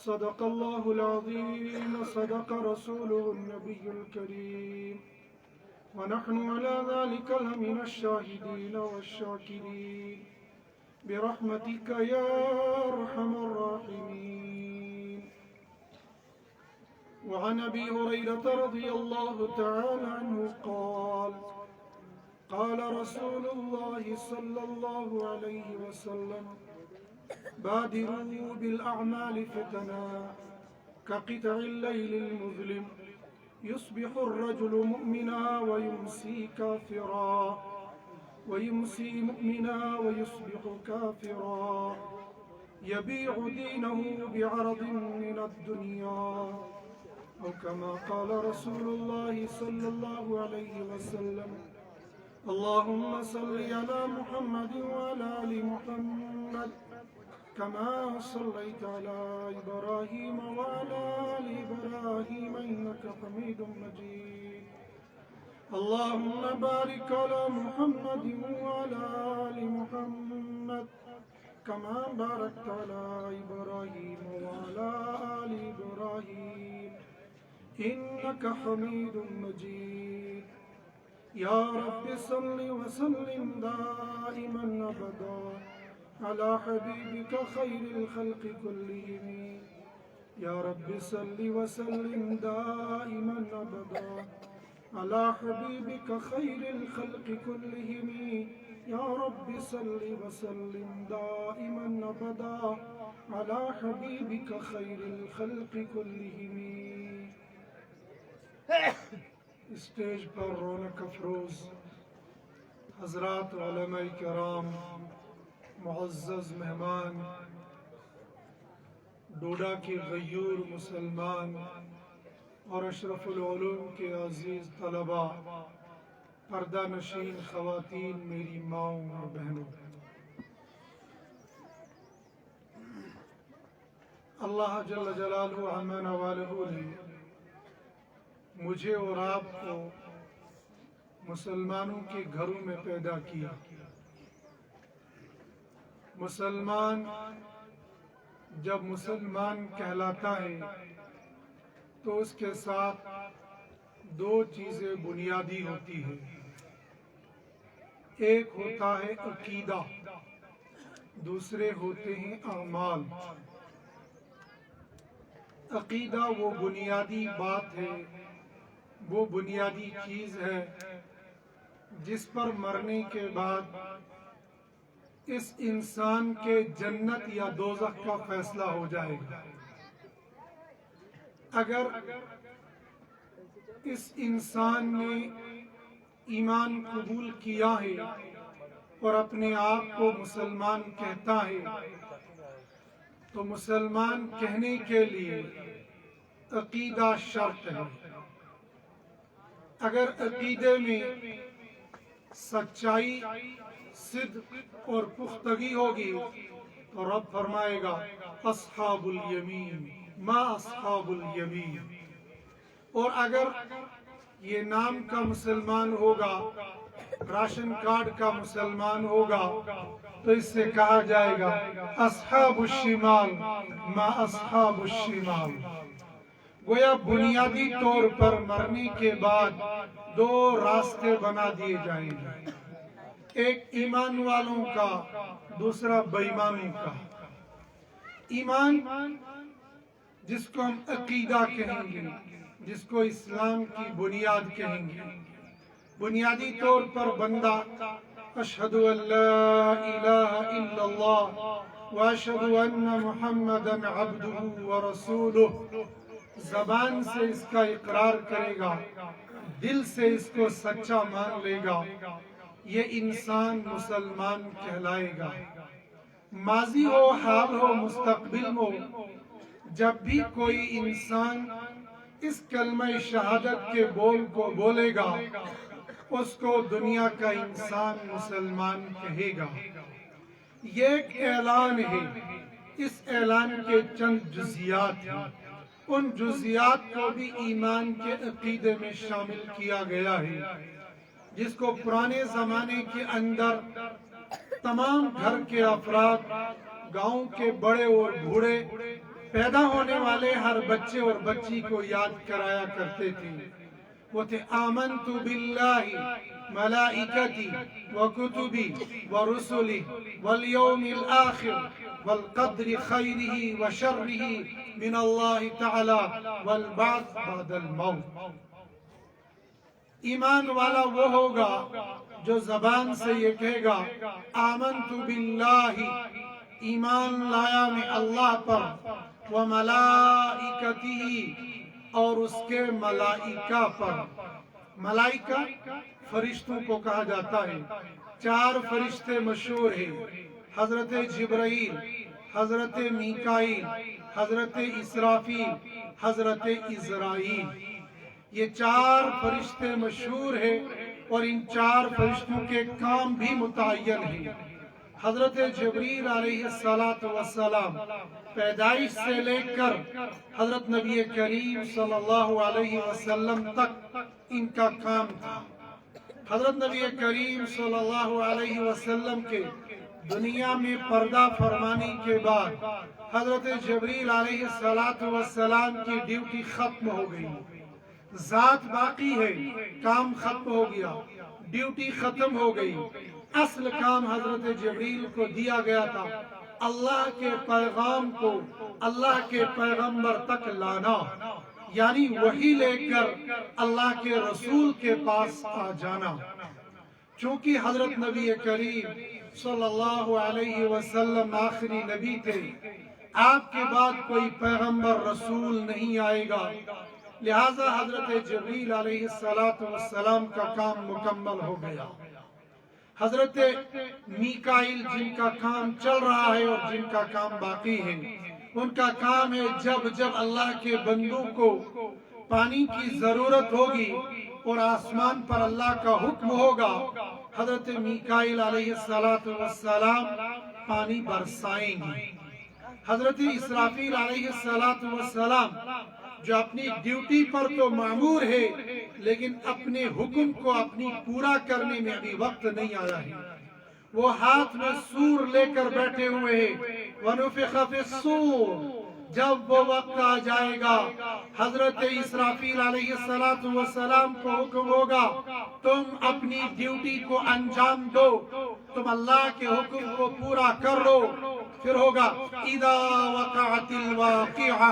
صدق الله العظيم، صدق رسوله النبي الكريم، ونحن على ذلك لمن الشاهدين والشاكرين برحمتك يا أرحم الراحمين. وعن أبي هريرة رضي الله تعالى عنه قال قال رسول الله صلى الله عليه وسلم: بادروا بالأعمال فتنا كقطع الليل المظلم، يصبح الرجل مؤمنا ويمسي كافرا، ويمسي مؤمنا ويصبح كافرا، يبيع دينه بعرض من الدنيا، أو كما قال رسول الله صلى الله عليه وسلم. اللهم صل على محمد وعلى آل محمد كما صليت على إبراهيم وعلى آل إبراهيم إنك حميد مجيد. اللهم بارك على محمد وعلى آل محمد كما باركت على إبراهيم وعلى آل إبراهيم إنك حميد مجيد. يا رب صل وسلم دائما أبدا على حبيبك خير الخلق كلهم. يا رب صل وسلم دائما أبدا على حبيبك خير الخلق كلهم. يا رب صل وسلم دائما أبدا على حبيبك خير الخلق كلهم. اسٹیج پر رونق افروز حضرات علماء کرام، معزز مہمان، ڈوڈا کے غیور مسلمان اور اشرف العلوم کے عزیز طلباء، پردہ نشین خواتین، میری ماؤں اور بہنوں، اللہ جل جلالہ عما نوالہ نے مجھے اور آپ کو مسلمانوں کے گھروں میں پیدا کیا. مسلمان جب مسلمان کہلاتا ہے تو اس کے ساتھ دو چیزیں بنیادی ہوتی ہیں. ایک ہوتا ہے عقیدہ، دوسرے ہوتے ہیں اعمال. عقیدہ وہ بنیادی بات ہے، وہ بنیادی چیز ہے جس پر مرنے کے بعد اس انسان کے جنت یا دوزخ کا فیصلہ ہو جائے گا. اگر اس انسان نے ایمان قبول کیا ہے اور اپنے آپ کو مسلمان کہتا ہے تو مسلمان کہنے کے لیے عقیدہ شرط ہے. اگر عقیدے میں سچائی، صدق اور پختگی ہوگی تو رب فرمائے گا اصحاب الیمین ما اصحاب الیمین. اور اگر یہ نام کا مسلمان ہوگا، راشن کارڈ کا مسلمان ہوگا، تو اس سے کہا جائے گا اصحاب الشمال ما اصحاب الشمال. گویا بنیادی طور پر مرنے کے بعد دو راستے بنا دیے جائیں گے، ایک ایمان والوں کا، دوسرا بے ایمانوں کا. ایمان جس کو ہم عقیدہ کہیں گے، جس کو اسلام کی بنیاد کہیں گے، بنیادی طور پر بندہ اشہد ان لا الہ الا اللہ واشہد ان محمدا عبدہ ورسولہ، زبان سے اس کا اقرار کرے گا، دل سے اس کو سچا مان لے گا، یہ انسان مسلمان کہلائے گا. ماضی ہو، حال ہو، مستقبل ہو، جب بھی کوئی انسان اس کلمہ شہادت کے بول کو بولے گا اس کو دنیا کا انسان مسلمان کہے گا. یہ ایک اعلان ہے، اس اعلان کے چند جزیات ہیں، ان جزیات کو بھی ایمان کے عقیدے میں شامل کیا گیا ہے، جس کو پرانے زمانے کے اندر تمام گھر کے افراد، گاؤں کے بڑے اور بوڑھے پیدا ہونے والے ہر بچے اور بچی کو یاد کرایا کرتے تھے، وہ تھے آمنت باللہ ملائکتی وکتبی ورسلی والیوم الآخر والقدر خیرہ وشرہ من اللہ تعالی والبعث بعد الموت۔ ایمان والا وہ ہوگا جو زبان سے یہ کہے گا آمنت باللہ، ایمان لایا میں اللہ پر، وملائکتہ، اور اس کے ملائکہ پر۔ ملائکہ فرشتوں کو کہا جاتا ہے، 4 فرشتے مشہور ہیں، حضرت جبرائیل، حضرت میکائیل، حضرت اسرافیل، حضرت عزرائیل۔ یہ 4 فرشتے مشہور ہیں اور ان 4 فرشتوں کے کام بھی متعین ہیں۔ حضرت جبریل علیہ السلام پیدائش سے لے کر حضرت نبی کریم صلی اللہ علیہ وسلم تک ان کا کام تھا۔ حضرت نبی کریم صلی اللہ علیہ وسلم کے دنیا میں پردہ فرمانی کے بعد حضرت جبریل علیہ السلام کی ڈیوٹی ختم ہو گئی، ذات باقی ہے، کام ختم ہو گیا، ڈیوٹی ختم ہو گئی۔ اصل کام حضرت جبریل کو دیا گیا تھا اللہ کے پیغام کو اللہ کے پیغمبر تک لانا، یعنی وحی لے کر اللہ کے رسول کے پاس آ جانا۔ چونکہ حضرت نبی کریم صلی اللہ علیہ وسلم آخری نبی تھے، آپ کے بعد کوئی پیغمبر رسول نہیں آئے گا، لہذا حضرت جبریل علیہ السلام کا کام مکمل ہو گیا۔ حضرت میکائیل جن کا کام چل رہا ہے اور جن کا کام باقی ہے، ان کا کام ہے جب جب اللہ کے بندوں کو پانی کی ضرورت ہوگی اور آسمان پر اللہ کا حکم ہوگا، حضرت میکائیل علیہ السلام پانی برسائیں گے۔ حضرت اسرافیل علیہ السلام جو اپنی ڈیوٹی پر تو مامور ہے لیکن اپنے حکم کو اپنی پورا کرنے میں ابھی وقت نہیں آیا ہے، وہ ہاتھ میں سور لے کر بیٹھے ہوئے ہیں۔ وَنُفِخَ فِي الصُّورِ، جب وہ وقت آ جائے گا حضرت اسرافیل علیہ السلام کو حکم ہوگا تم اپنی ڈیوٹی کو انجام دو، تم اللہ کے حکم کو پورا کر لو۔ پھر ہوگا اذا وقعت الواقعہ،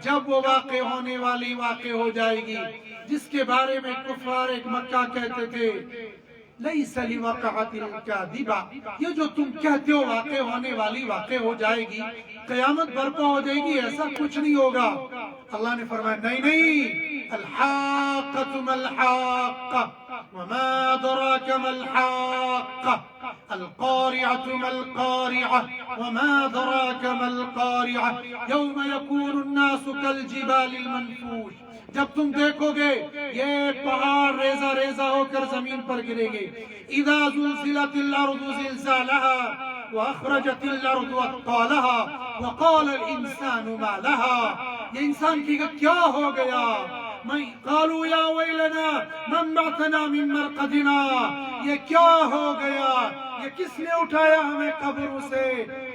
جب وہ واقع ہونے والی واقع ہو جائے گی جس کے بارے میں کفار مکہ کہتے تھے لیس لوقعت الکاذبہ، یہ جو تم کہتے ہو واقع ہونے والی واقع ہو جائے گی، قیامت برپا ہو جائے گی، ایسا کچھ نہیں ہوگا۔ اللہ نے فرمایا نہیں نہیں، الحاقۃ ما الحاقۃ وما ادراک ما الحاقۃ، القارعۃ ما القارعۃ وما ادراک ما القارعۃ، یوم یکون الناس کالجبال المنفوش، جب تم دیکھو گے یہ پہاڑ ریزہ ریزہ ہو کر زمین پر گریں گے۔ اذا زلزلت الارض زلزالها واخرجت الارض اثقالها وقال الانسان ما لها، یہ انسان کی کیا ہو گیا؟ قالوا یا ویلنا من بعثنا من مرقدنا، یہ کیا ہو گیا؟ یہ کس نے اٹھایا ہمیں قبروں سے؟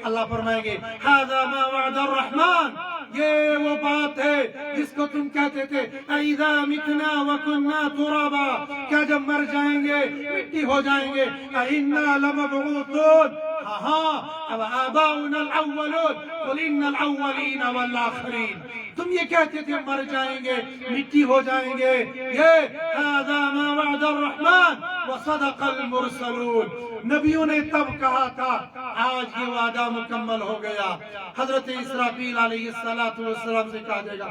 اللہ فرمائیں گے هذا ما وعد الرحمن، یہ وہ بات ہے جس کو تم کہتے تھے اِذَا مِتْنَا وَكُنَّا تُرَابًا، کیا جب مر جائیں گے مٹی ہو جائیں گے، اِنَّا لَمَبْعُوثُونَ، ہاں اب آباؤنا الاولون قل ان الاولین والآخرین، تم یہ کہتے تھے مر جائیں گے مٹی ہو جائیں گے، یہ هذا ما وعد الرحمن وصدق المرسلون، نبیوں نے تب کہا تھا، آج یہ وعدہ مکمل ہو گیا۔ حضرت اسرافیل علیہ السلام سے کہا جائے گا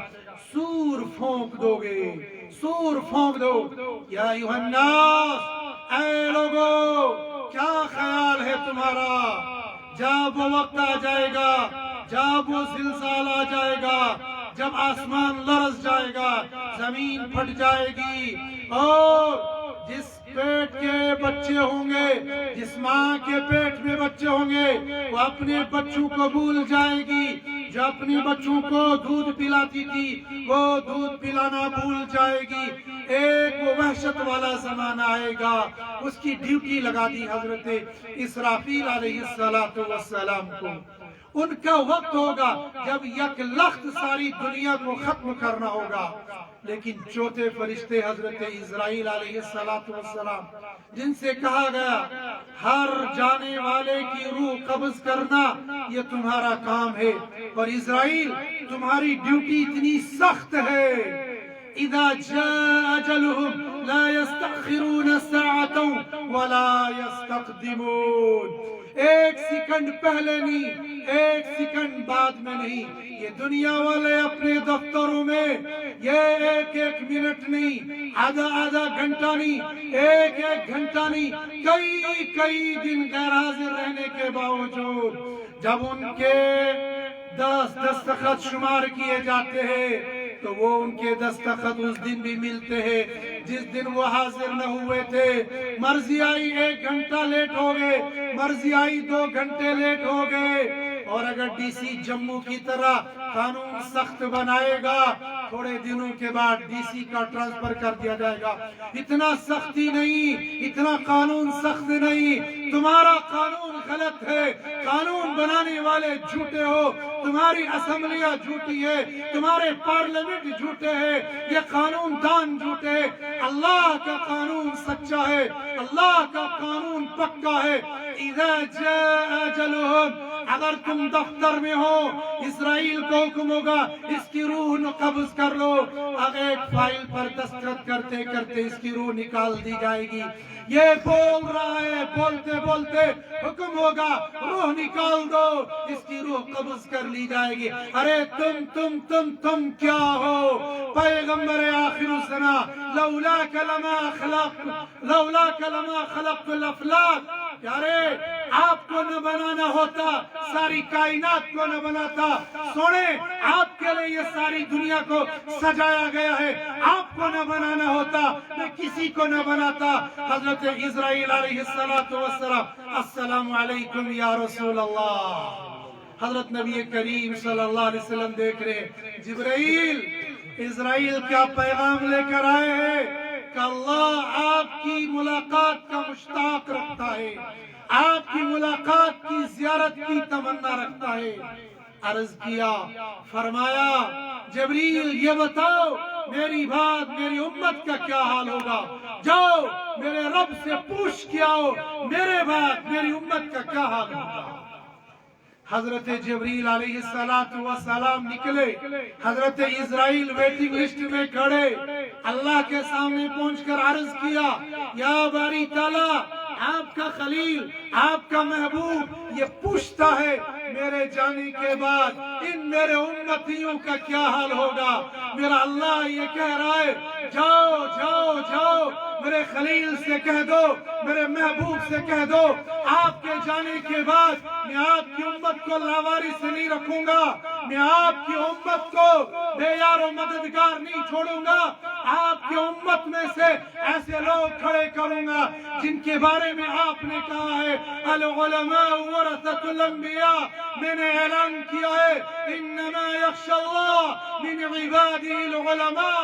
سور پھونک دو گے، سور پھونک دو۔ یا ایھا الناس، اے لوگو کیا خیال ہے تمہارا؟ جب وہ وقت آ جائے گا، جب وہ زلزال آ جائے گا، جب آسمان لرز جائے گا، زمین پھٹ جائے گی، اور جس پیٹ کے بچے ہوں گے، جس ماں کے پیٹ میں بچے ہوں گے، وہ اپنے بچوں کو بھول جائے گی، جو اپنے بچوں کو دودھ پلاتی تھی وہ دودھ پلانا بھول جائے گی۔ ایک وہ وحشت والا زمانہ آئے گا، اس کی ڈیوٹی لگا دی حضرت اسرافیل علیہ السلام کو، ان کا وقت ہوگا جب یک لخت ساری دنیا کو ختم کرنا ہوگا. لیکن چوتھے فرشتے حضرت اسرائیل علیہ السلام جن سے کہا گیا ہر جانے والے کی روح قبض کرنا یہ تمہارا کام ہے، اور اسرائیل تمہاری ڈیوٹی اتنی سخت ہے. اذا جاء اجلهم لا يستأخرون ساعة ولا يستقدمون. ایک سیکنڈ پہلے نہیں، ایک سیکنڈ بعد میں نہیں. یہ دنیا والے اپنے دفتروں میں یہ ایک منٹ نہیں، آدھا گھنٹہ نہیں، ایک گھنٹہ نہیں، کئی دن غیر حاضر رہنے کے باوجود جب ان کے دستخط شمار کیے جاتے ہیں تو وہ ان کے دستخط اس دن بھی ملتے ہیں جس دن وہ حاضر نہ ہوئے تھے. مرضی آئی 1 گھنٹہ لیٹ ہو گئے، مرضی آئی 2 گھنٹے لیٹ ہو گئے. اور اگر ڈی سی جموں کی طرح قانون سخت بنائے گا تھوڑے دنوں کے بعد ڈی سی کا ٹرانسفر کر دیا جائے گا. اتنا سختی نہیں، اتنا قانون سخت نہیں. تمہارا قانون غلط ہے، قانون بنانے والے جھوٹے ہو، تمہاری اسمبلیاں جھوٹی ہے، تمہارے پارلیمنٹ جھوٹے ہیں، یہ قانون دان جھوٹے ہیں. اللہ کا قانون سچا ہے، اللہ کا قانون پکا ہے. اذا جاء اجلهم، اگر تم دفتر میں ہو اسرائیل کو حکم ہوگا اس کی روح قبض کر لو. اگر ایک فائل پر دستخط کرتے کرتے اس کی روح نکال دی جائے گی. یہ بول رہا ہے، بولتے بولتے حکم ہوگا روح نکال دو، اس کی روح قبض کر لی جائے گی. ارے تم کیا ہو؟ پیغمبر آخر الزمان لولاک لما خلقت الافلاک. یارے آپ کو نہ بنانا ہوتا ساری کائنات کو نہ بناتا. سونے آپ کے لیے یہ ساری دنیا کو سجایا گیا ہے، آپ کو نہ بنانا ہوتا میں کسی کو نہ بناتا. حضرت اسرائیل علیہ السلام السلام علیکم یا رسول اللہ. حضرت نبی کریم صلی اللہ علیہ وسلم دیکھ رہے جبرائیل اسرائیل کا پیغام لے کر آئے ہیں کہ اللہ آپ کی ملاقات کا مشتاق رکھتا ہے، آپ کی ملاقات کی زیارت کی تمنا رکھتا ہے. عرض کیا، فرمایا جبریل یہ بتاؤ میری بات میری امت کا کیا حال ہوگا؟ جاؤ میرے رب سے پوچھ کے آؤ میرے بات میری امت کا کیا حال ہوگا. حضرت جبریل علیہ السلام نکلے، حضرت اسرائیل ویٹنگ لسٹ میں کھڑے، اللہ کے سامنے پہنچ کر عرض کیا یا باری تعالیٰ آپ کا خلیل آپ کا محبوب یہ پوچھتا ہے میرے جانے کے بعد ان میرے امتیوں کا کیا حال ہوگا. میرا اللہ یہ کہہ رہا ہے جاؤ جاؤ جاؤ میرے خلیل سے کہہ دو، میرے محبوب سے کہہ دو آپ کے جانے کے بعد میں آپ کی امت کو لاوارث نہیں رکھوں گا، میں آپ کی امت کو بے یار و مددگار نہیں چھوڑوں گا. آپ کی امت میں سے ایسے لوگ کھڑے کروں گا جن کے بارے میں آپ نے کہا ہے العلماء ورثۃ الانبیاء. میں نے اعلان کیا ہے انما یخشی اللہ من عباده العلماء.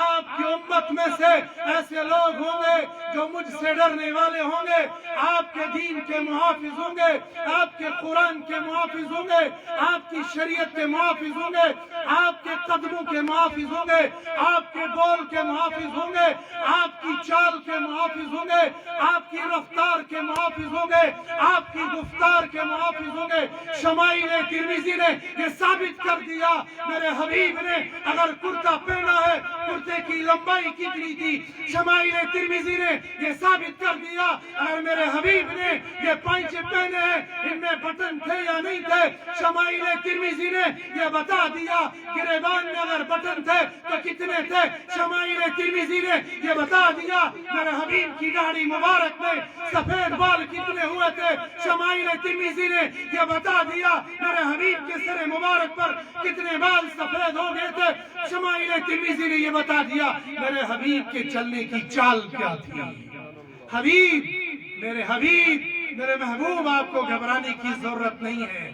آپ کی امت میں سے ایسے لوگ ہوں گے جو مجھ سے ڈرنے والے ہوں گے، آپ کے دین کے محافظ ہوں گے، آپ کے قرآن کے محافظ ہوں گے، آپ کی شریعت کے محافظ ہوں گے، آپ کے قدموں کے محافظ ہوں گے، آپ کے بول کے محافظ ہوں گے، آپ کی چال کے محافظ ہوں گے، آپ کی رفتار کے محافظ ہوں گے، آپ کی گفتار کے محافظ ہوں گے. شمائل ترمذی نے یہ ثابت کر دیا میرے حبیب نے اگر کرتا پہنا ہے کرتے کی لمبائی کتنی تھی. شمائل ترمذی نے یہ ثابت کر دیا اگر میرے حبیب نے یہ پائچے پہنے ہیں ان میں بٹن تھے یا نہیں تھے. شمائل ترمذی نے یہ بتا دیا گریبان میں اگر بٹن تھے تو کتنے تھے. شمائل ترمذی نے یہ بتا دیا میرے حبیب کی داڑھی مبارک میں سفید بال کتنے ہوئے تھے. شمائل ترمذی نے یہ بتا دیا میرے حبیب کے سر مبارک پر کتنے بال سفید ہو گئے تھے. شمائل ترمذی نے یہ بتا دیا میرے حبیب کے چلنے کی چال کیا تھی. حبیب میرے محبوب آپ کو گھبرانے کی ضرورت نہیں ہے.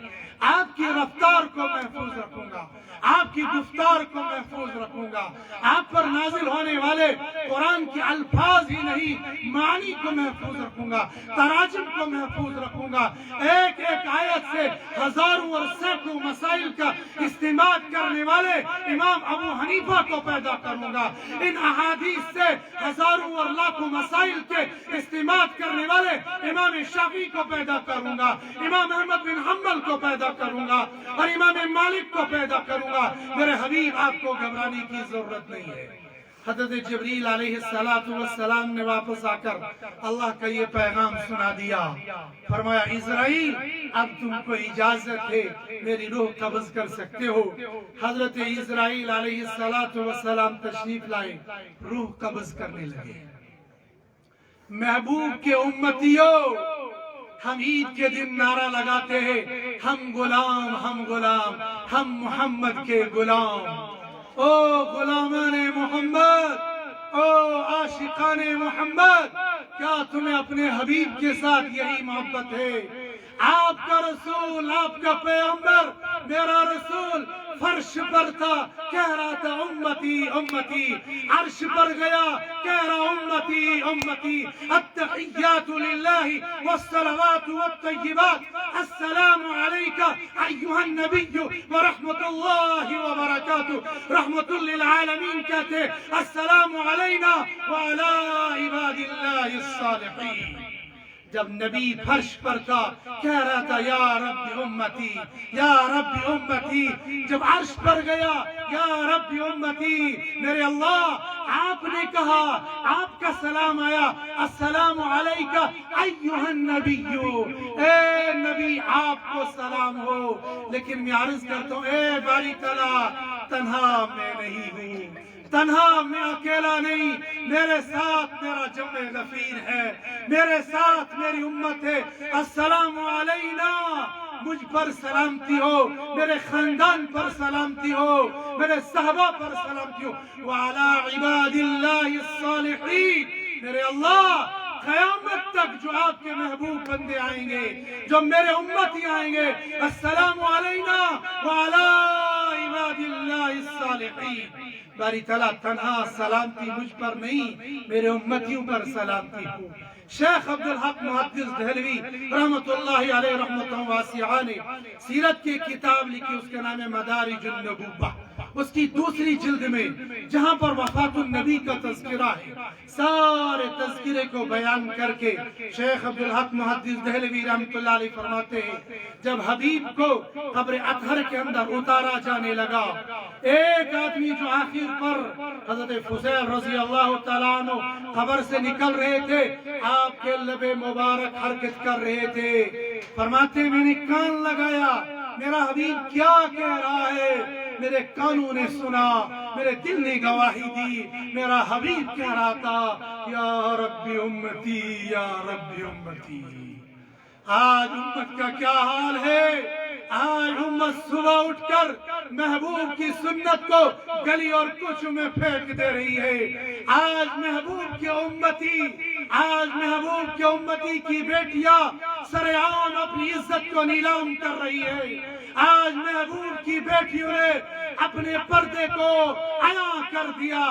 آپ کی رفتار کو محفوظ رکھوں گا، آپ کی گفتار کو محفوظ رکھوں گا، آپ پر نازل ہونے والے قرآن کے الفاظ ہی نہیں معنی کو محفوظ رکھوں گا، تراجم کو محفوظ رکھوں گا، ایک ایک آیت سے ہزاروں اور سینکڑوں مسائل کا استنباط کرنے والے امام ابو حنیفہ کو پیدا کروں گا، ان احادیث سے ہزاروں اور لاکھوں مسائل کے استنباط کرنے والے امام شافعی کو پیدا کروں گا، امام احمد بن حنبل کو پیدا کروں گا اور امام مالک کو پیدا کروں گا۔ میرے حبیب آپ کو گھبرانے کی ضرورت نہیں ہے۔ حضرت جبریل علیہ السلام نے واپس آ کر اللہ کا یہ پیغام سنا دیا، فرمایا اسرائیل اب تم کو اجازت ہے میری روح قبض کر سکتے ہو۔ حضرت اسرائیل علیہ السلام تشریف لائے، روح قبض کرنے لگے۔ محبوب کے امتیوں، ہم عید کے دن نعرہ لگاتے ہیں ہم غلام ہم غلام، ہم محمد کے غلام۔ او غلامان محمد، او عاشقان محمد، کیا تمہیں اپنے حبیب کے ساتھ یہی محبت ہے؟ آپ کا رسول، آپ کا پیغمبر، میرا رسول فرش پر تھا، کہہ رہا تھا امتی امتی، عرش پر گیا کہہ رہا امتی امتی، التحیات للہ والصلوات والطیبات، السلام علیک ایہا النبی ورحمت اللہ وبرکاتہ۔ رحمت للعالمین کہتے السلام علینا وعلی عباد اللہ الصالحین۔ جب نبی فرش پر تھا کہہ رہا تھا یا رب امتی یا رب امتی، جب عرش پر گیا یا رب امتی، میرے اللہ آپ نے کہا، آپ کا سلام آیا السلام علیک ایہا النبی، اے نبی آپ کو سلام ہو۔ لیکن میں عرض کرتا ہوں اے باری تعالیٰ، تنہا میں نہیں ہوں، تنہا میں اکیلا نہیں، میرے ساتھ میرا جمع غفیر ہے، میرے ساتھ میری امت ہے۔ السلام علینا، مجھ پر سلامتی ہو، میرے خاندان پر سلامتی ہو، میرے صحابہ پر سلامتی ہو، وعلی عباد اللہ الصالحین۔ میرے اللہ قیامت تک جو آپ کے محبوب بندے آئیں گے، جو میرے امتی آئیں گے، السلام علینا وعلی عباد اللہ الصالحین۔ باری تعالیٰ تنہا سلامتی مجھ پر نہیں، میرے امتیوں پر سلامتی ہو۔ شیخ عبدالحق محدث دہلوی رحمت اللہ علیہ رحمت واسعہ نے سیرت کی کتاب لکھی، اس کا نام ہے مدارج النبوہ۔ اس کی دوسری جلد میں جہاں پر وفات النبی کا تذکرہ ہے، سارے تذکرے کو بیان کر کے شیخ عبدالحق محدث دہلوی رحمت اللہ علیہ فرماتے ہیں جب حبیب کو قبر اطہر کے اندر اتارا جانے لگا، ایک آدمی جو آخر پر حضرت فضیل رضی اللہ تعالیٰ عنہ قبر سے نکل رہے تھے، آپ کے لب مبارک حرکت کر رہے تھے، فرماتے میں نے کان لگایا میرا حبیب کیا کہہ رہا ہے، میرے کانوں نے سنا، میرے دل نے گواہی دی، میرا حبیب کہہ رہا تھا یا رب امتی یا رب امتی۔ آج امت کا کیا حال ہے؟ آج امت صبح اٹھ کر محبوب کی سنت کو گلی اور کوچوں میں پھینک دے رہی ہے۔ آج محبوب کے امتی کی بیٹیاں سرعام اپنی عزت کو نیلام کر رہی ہے۔ آج محبوب کی بیٹیوں نے اپنے پردے کو عیاں کر دیا۔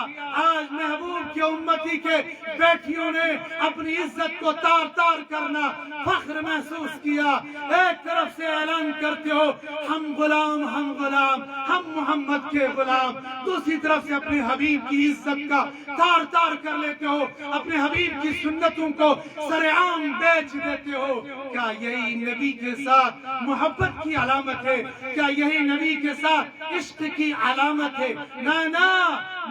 آج محبوب کی امتی کے بیٹیوں نے اپنی عزت کو تار تار کرنا فخر محسوس کیا۔ ایک طرف سے اعلان کرتے ہو ہم غلام ہم غلام، ہم محمد کے غلام، دوسری طرف سے اپنے حبیب کی عزت کا تار تار کر لیتے ہو، اپنے حبیب کی سنتوں کو سرعام بیچ دیتے ہو۔ کیا یہی نبی کے ساتھ محبت کی علامت ہے؟ کیا یہی نبی کے ساتھ عشق کی علامت ہے؟ نہ،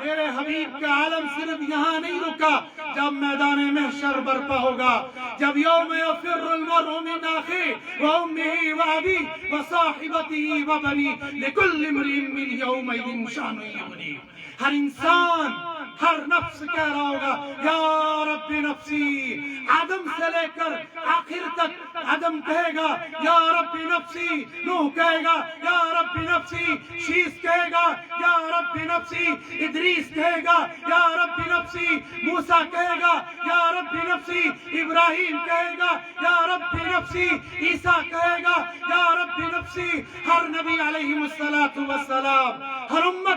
میرے حبیب کا عالم صرف یہاں نہیں رکا۔ جب میدان محشر برپا ہوگا، جب یوم یفر المرء من اخیہ وامہ وابیہ وصاحبتہ وبنیہ لکل امرئ منہم یومئذ شأن یغنیہ، ہر انسان، ہر نفس کہہ رہا ہوگا یا رب نفسی، آدم سے لے کر آخر تک آدم کہے گا یا رب نفسی، نوح کہے گا یا رب نفسی، شیس کہے گا یا رب نفسی، ادریس کہے گا یا رب نفسی، موسیٰ کہے گا یا رب نفسی، ابراہیم کہے گا یا رب نفسی، عیسیٰ کہے گا یا رب نفسی۔ ہر نبی علیہ السلام ہر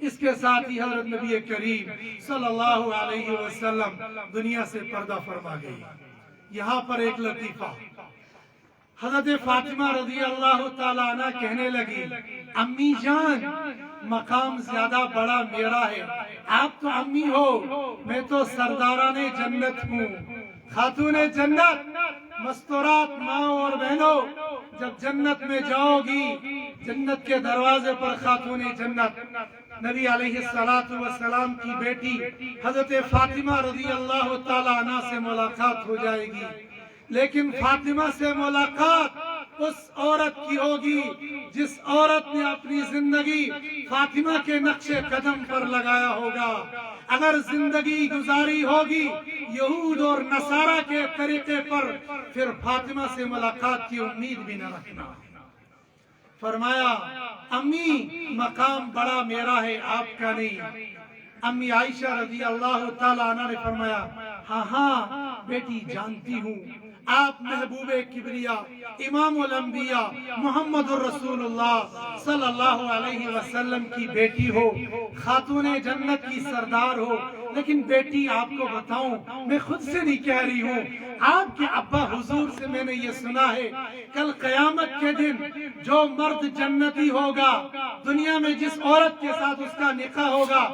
اس کے ساتھ ہی حضرت نبی کریم صلی اللہ علیہ وسلم دنیا سے پردہ فرما گئی۔ یہاں پر ایک لطیفہ، حضرت فاطمہ رضی اللہ تعالیٰ عنہ کہنے لگی، امی جان مقام زیادہ بڑا میرا ہے، آپ تو امی ہو، میں تو سرداران جنت ہوں، خاتون جنت، مستورات ماں اور بہنوں، جب جنت میں جاؤ گی، جنت کے دروازے پر خاتون جنت نبی علیہ السلام کی بیٹی حضرت فاطمہ رضی اللہ تعالیٰ عنہ سے ملاقات ہو جائے گی، لیکن فاطمہ سے ملاقات اس عورت کی ہوگی جس عورت نے اپنی زندگی فاطمہ کے نقش قدم پر لگایا ہوگا۔ اگر زندگی گزاری ہوگی یہود اور نصارہ کے طریقے پر، پھر فاطمہ سے ملاقات کی امید بھی نہ رکھنا۔ فرمایا امی مقام بڑا میرا ہے، آپ کا نہیں۔ امی عائشہ رضی اللہ تعالیٰ عنہ نے فرمایا ہاں ہاں بیٹی جانتی ہوں، آپ محبوب کبریا امام الانبیاء محمد الرسول اللہ صلی اللہ علیہ وسلم کی بیٹی ہو، خاتون جنت کی سردار ہو، لیکن بیٹی آپ کو بتاؤں، میں خود سے نہیں کہہ رہی ہوں، آپ کے ابا حضور سے میں نے یہ سنا ہے، کل قیامت کے دن جو مرد جنتی ہوگا، دنیا میں جس عورت کے ساتھ اس کا نکاح ہوگا،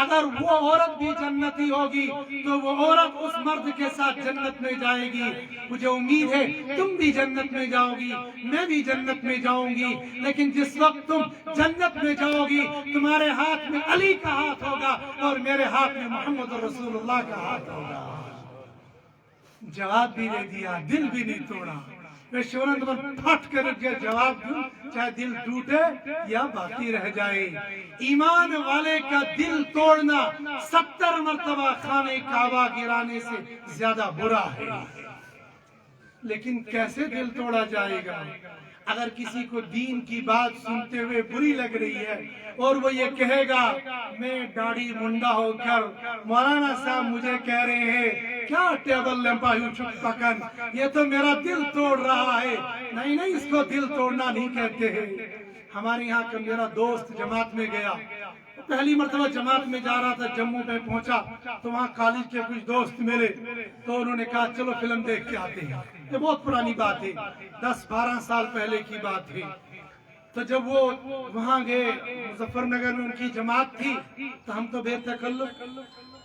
اگر وہ عورت بھی جنتی ہوگی تو وہ عورت اس مرد کے ساتھ جنت میں جائے گی۔ مجھے امید ہے تم بھی جنت میں جاؤ گی، میں بھی جنت میں جاؤں گی، لیکن جس وقت تم جنت میں جاؤ گی تمہارے ہاتھ میں علی کا ہاتھ ہوگا اور میرے ہاتھ میں محمد رسول اللہ کا ہاتھ ہوگا۔ جواب بھی دے دیا، دل بھی نہیں توڑا۔ میں شورن پر پھٹ کر جواب دوں، چاہے دل ٹوٹے یا باقی رہ جائے۔ ایمان والے کا دل توڑنا 70 مرتبہ خانہ کعبہ گرانے سے زیادہ برا ہے۔ لیکن کیسے دل توڑا جائے گا؟ اگر کسی کو دین کی بات سنتے ہوئے بری لگ رہی ہے اور وہ یہ کہے گا، میں داڑھی منڈا ہو کر مولانا صاحب مجھے کہہ رہے ہیں کیا ٹیبل لمبا چھپ پکن، یہ تو میرا دل توڑ رہا ہے۔ نہیں نہیں، اس کو دل توڑنا نہیں کہتے ہیں۔ ہمارے یہاں کا میرا دوست جماعت میں گیا، پہلی مرتبہ جماعت میں جا رہا تھا، جموں میں پہنچا تو وہاں کالج کے کچھ دوست ملے تو انہوں نے کہا چلو فلم دیکھ کے آتے ہیں۔ یہ بہت پرانی بات ہے، 10-12 سال پہلے کی بات ہے۔ تو جب وہ وہاں گئے، مظفر نگر میں ان کی جماعت تھی، تو ہم تو بے تکلف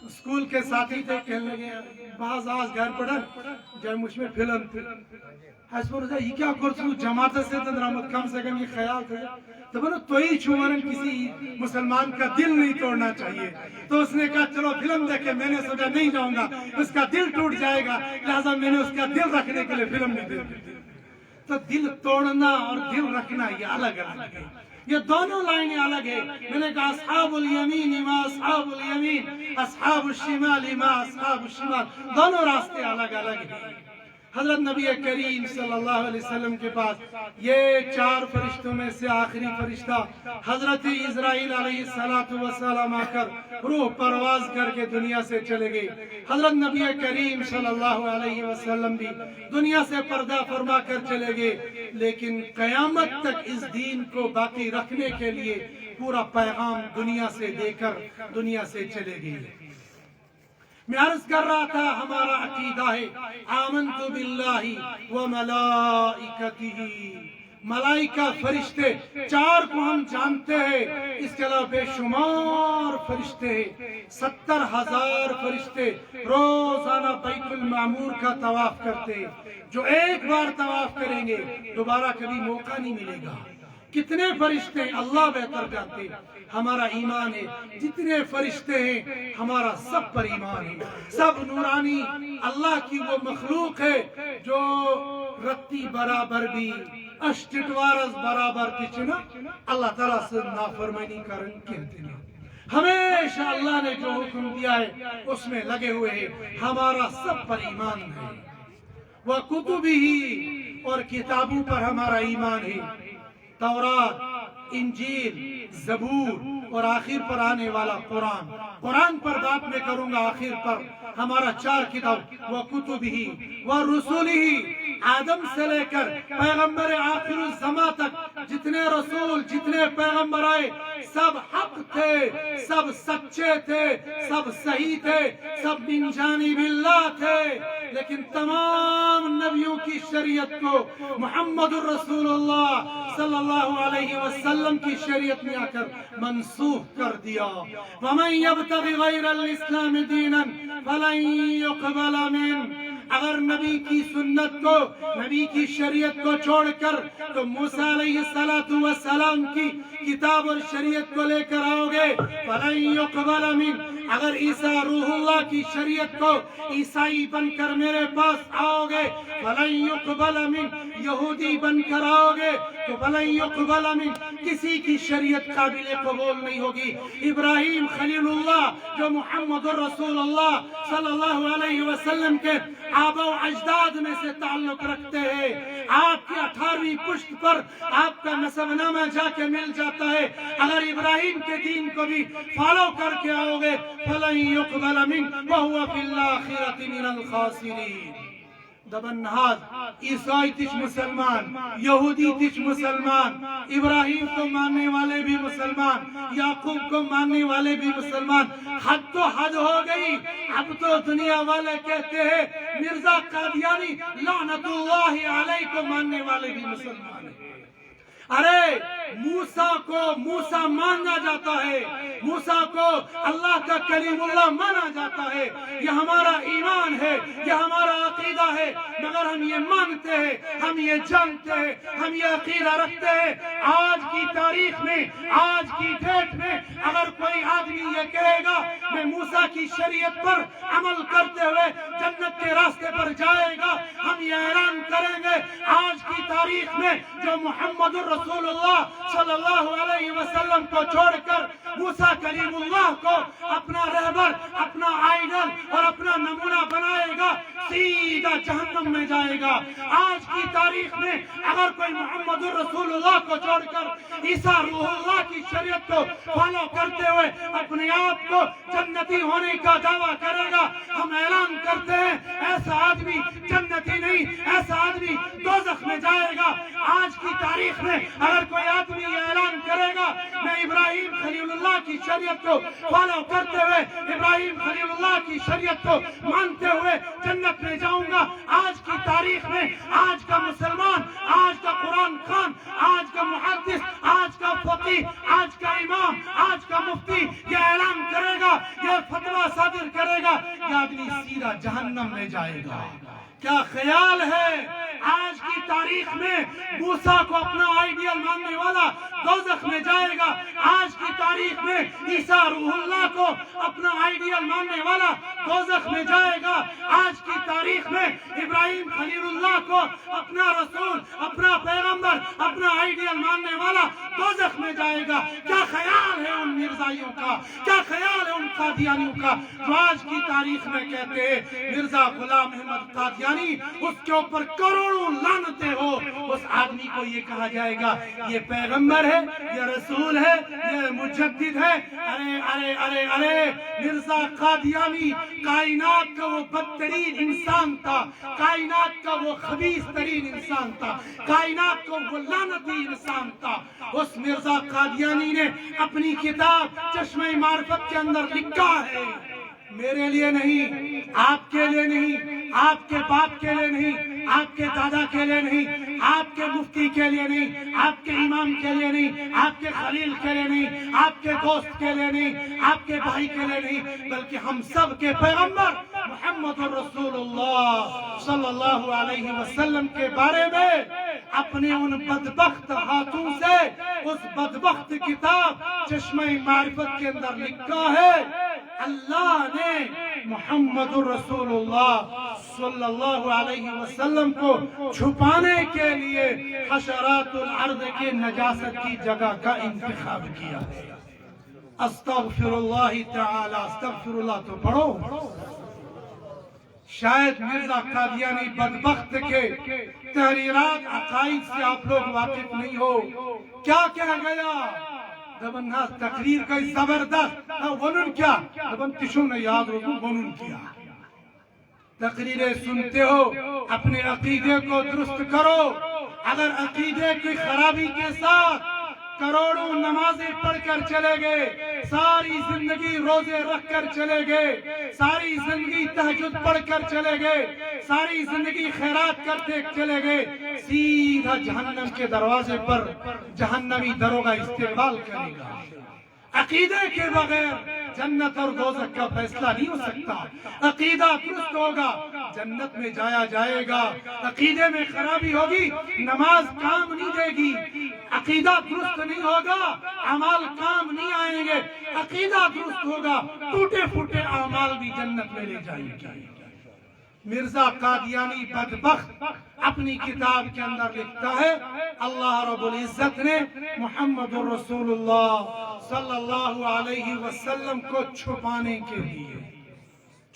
اسکول کے ساتھی تھے، کہنے لگے بعض آز گھر پڑھن جائے مجھ میں فلم تھی۔ یہ کیا کرسو جماعت سے تندرامت کم سے کم یہ خیال تھے تو بولو تو ہی چھوڑن کسی مسلمان کا دل نہیں توڑنا چاہیے۔ تو اس نے کہا چلو فلم دیکھے، میں نے سوچا نہیں جاؤں گا، اس کا دل ٹوٹ جائے گا، لہذا میں نے اس کا دل رکھنے کے لیے فلم نہیں دیکھی۔ تو دل توڑنا اور دل رکھنا یہ الگ الگ ہے، یہ دونوں لائنیں الگ ہے۔ میں نے کہا اصحاب الیمین ما اصحاب الیمین، اصحاب الشمال ما اصحاب الشمال، دونوں راستے الگ الگ ہیں۔ حضرت نبی کریم صلی اللہ علیہ وسلم کے پاس یہ 4 فرشتوں میں سے آخری فرشتہ حضرت اسرائیل علیہ السلام آ کر روح پرواز کر کے دنیا سے چلے گئے۔ حضرت نبی کریم صلی اللہ علیہ وسلم بھی دنیا سے پردہ فرما کر چلے گئے، لیکن قیامت تک اس دین کو باقی رکھنے کے لیے پورا پیغام دنیا سے دے کر دنیا سے چلے گئے۔ میں عرض کر رہا تھا ہمارا عقیدہ ہے آمنت باللہ و ملائکتہ، ملائکہ فرشتے 4 کو ہم جانتے ہیں، اس کے علاوہ بے شمار فرشتے ہیں، 70,000 فرشتے روزانہ بیت المعمور کا طواف کرتے ہیں، جو ایک بار طواف کریں گے دوبارہ کبھی موقع نہیں ملے گا۔ کتنے فرشتے اللہ بہتر جانتے ہیں، ہمارا ایمان ہے جتنے فرشتے ہیں ہمارا سب پر ایمان ہے، سب نورانی اللہ کی وہ مخلوق ہے جو رتی برابر بھی اشٹوارز برابر کچھ اللہ تعالیٰ سے نافرمانی کرن کہتے ہیں۔ ہمیشہ اللہ نے جو حکم دیا ہے اس میں لگے ہوئے ہیں، ہمارا سب پر ایمان ہے۔ وَكُتُبِهِ، اور کتابوں پر ہمارا ایمان ہے، تورات، انجیل، زبور اور آخر پر آنے والا قرآن۔ قرآن پر بات میں کروں گا، آخر پر ہمارا 4 کتاب وَكُتُبِهِ وَرُسُلِهِ، آدم سے لے کر پیغمبر آخر الزمان تک جتنے رسول جتنے پیغمبر آئے سب حق تھے، سب سچے تھے، سب صحیح تھے، سب من جانب اللہ تھے، لیکن تمام نبیوں کی شریعت کو محمد الرسول اللہ صلی اللہ علیہ وسلم کی شریعت میں آ کر منسوخ کر دیا۔ وَمَن يَبْتَغِ غَيْرَ الْإِسْلَامِ دِينًا فَلَن يُقْبَلَ مِنْهُ، اگر نبی کی سنت کو، نبی کی شریعت کو چھوڑ کر تو موسیٰ علیہ السلام کی کتاب اور شریعت کو لے کر آؤ گے، فَلَن يُقْبَلَ مِنْهُ، اگر عیسیٰ روح اللہ کی شریعت کو عیسائی بن کر میرے پاس آؤ گے، فَلَن يُقْبَلَ مِنْهُ، یہودی بن کر آؤ گے تو فَلَن يُقْبَلَ مِنْهُ، کسی کی شریعت قابل قبول نہیں ہوگی۔ ابراہیم خلیل اللہ جو محمد الرسول اللہ صلی اللہ علیہ وسلم کے آبا و اجداد میں سے تعلق رکھتے ہیں، آپ کی 18ویں پشت پر آپ کا نسب نامہ جا کے مل جاتا ہے، اگر ابراہیم کے دین کو بھی فالو کر کے آؤ گے فَلَن يُقْبَلَ مِنْهُ وَهُوَ فِي الْآخِرَةِ مِنَ الْخَاسِرِينَ۔ دبن نہاد عیسائی تیچ مسلمان، یہودی تیچ مسلمان، ابراہیم کو ماننے والے بھی مسلمان، یعقوب کو ماننے والے بھی مسلمان، حد تو حد ہو گئی، اب تو دنیا والے کہتے ہیں مرزا قادیانی لعنت اللہ علیہ کو ماننے والے بھی مسلمان ہیں۔ ارے موسیٰ کو موسیٰ مانا جاتا ہے، موسیٰ کو اللہ کا کلیم اللہ مانا جاتا ہے، یہ ہمارا ایمان ہے، یہ ہمارا عقیدہ ہے، مگر ہم یہ مانتے ہیں، ہم یہ جانتے ہیں، ہم یہ عقیدہ رکھتے ہیں۔ آج کی تاریخ میں، آج کی ڈیٹ میں اگر کوئی آدمی یہ کہے گا میں موسیٰ کی شریعت پر عمل کرتے ہوئے جنت کے راستے پر جائے گا، ہم یہ اعلان کریں گے آج کی تاریخ میں جو محمد رسول اللہ صلی اللہ علیہ وسلم کو چھوڑ کر موسیٰ کلیم اللہ کو اپنا رہبر، اپنا آئیڈل اور اپنا نمونہ بنائے گا، سیدھا جہنم میں جائے گا۔ آج کی تاریخ میں اگر کوئی محمد رسول اللہ کو چھوڑ کر عیسیٰ روح اللہ کی شریعت کو فالو کرتے ہوئے اپنے آپ کو جنتی ہونے کا دعویٰ کرے گا، ہم اعلان کرتے ہیں ایسا آدمی جنتی نہیں، ایسا آدمی دوزخ میں جائے گا۔ آج کی تاریخ میں اگر کوئی آدمی یہ اعلان کرے گا میں ابراہیم خلیل اللہ کی شریعت کو فالو کرتے ہوئے، ابراہیم خلیل اللہ کی شریعت کو مانتے ہوئے جنت میں جاؤں گا، آج کی تاریخ میں آج کا مسلمان، آج کا قرآن خوان، آج کا محدث، آج کا فقیہ، آج کا امام، آج کا مفتی یہ اعلان کرے گا، یہ فتویٰ صادر کرے گا، یہ آدمی سیدھا جہنم میں جائے گا۔ کیا خیال ہے آج کی تاریخ میں موسیٰ کو اپنا آئیڈیل ماننے والا دوزخ میں جائے گا، آج کی تاریخ میں عیسیٰ روح اللہ کو اپنا آئیڈیل ماننے والا دوزخ میں جائے گا، آج کی تاریخ میں ابراہیم خلیل اللہ کو اپنا رسول، اپنا پیغمبر، اپنا آئیڈیل ماننے والا دوزخ میں جائے گا۔ کیا خیال ہے ان مرزائیوں کا، کیا خیال ہے ان قادیانیوں کا جو آج کی تاریخ میں کہتے ہیں مرزا غلام احمد قادیانی، اس کے اوپر کروڑوں لعنتیں ہو، اس آدمی کو یہ کہا جائے گا یہ پیغمبر ہے، یہ رسول ہے، یہ مجدد ہے۔ ارے ارے ارے ارے مرزا قادیانی کائنات کا وہ بدترین انسان تھا، کائنات کا وہ خبیث ترین انسان تھا، کائنات کا وہ لعنتی انسان تھا۔ اس مرزا قادیانی نے اپنی کتاب چشمہ معرفت کے اندر لکھا ہے، میرے لیے نہیں، آپ کے لیے نہیں، آپ کے باپ کے لیے نہیں، آپ کے دادا کے لیے نہیں، آپ کے مفتی کے لیے نہیں، آپ کے امام کے لیے نہیں، آپ کے خلیل کے لیے نہیں، آپ کے دوست کے لیے نہیں، آپ کے بھائی کے لیے نہیں، بلکہ ہم سب کے پیغمبر محمد رسول اللہ صلی اللہ علیہ وسلم کے بارے میں اپنے ان بدبخت ہاتھوں سے اس بدبخت کتاب چشمہ معرفت کے اندر لکھا ہے، اللہ نے محمد رسول اللہ صلی اللہ علیہ وسلم کو چھپانے کے لیے حشرات الارض کے نجاست کی جگہ کا انتخاب کیا ہے۔ استغفر اللہ تعالی، استغفر اللہ تو پڑھو۔ شاید مرزا قادیانی بدبخت کے تحریرات عقائد سے آپ لوگ واقف نہیں ہو، کیا کہہ گیا؟ دبن ناس تقریر کا زبردست ونن کیا دبن تشون یاد رکھو ونن کیا، تقریریں سنتے ہو اپنے عقیدے کو درست کرو، اگر عقیدے کی خرابی کے ساتھ کروڑوں نمازیں پڑھ کر چلے گئے، ساری زندگی روزے رکھ کر چلے گئے، ساری زندگی تہجد پڑھ کر چلے گئے، ساری زندگی خیرات کرتے چلے گئے، سیدھا جہنم کے دروازے پر جہنمی دروغہ استقبال کرے گا۔ عقیدے کے بغیر جنت اور دوزخ کا فیصلہ نہیں ہو سکتا۔ عقیدہ درست ہوگا جنت میں جایا جائے گا، عقیدے میں خرابی ہوگی نماز کام نہیں دے گی، عقیدہ درست نہیں ہوگا اعمال کام نہیں آئیں گے، عقیدہ درست ہوگا ٹوٹے پھوٹے اعمال بھی جنت میں لے جائیں گے۔ مرزا قادیانی بدبخت اپنی کتاب کے اندر لکھتا ہے، اللہ رب العزت نے محمد رسول اللہ صلی اللہ علیہ وسلم کو چھپانے کے لیے،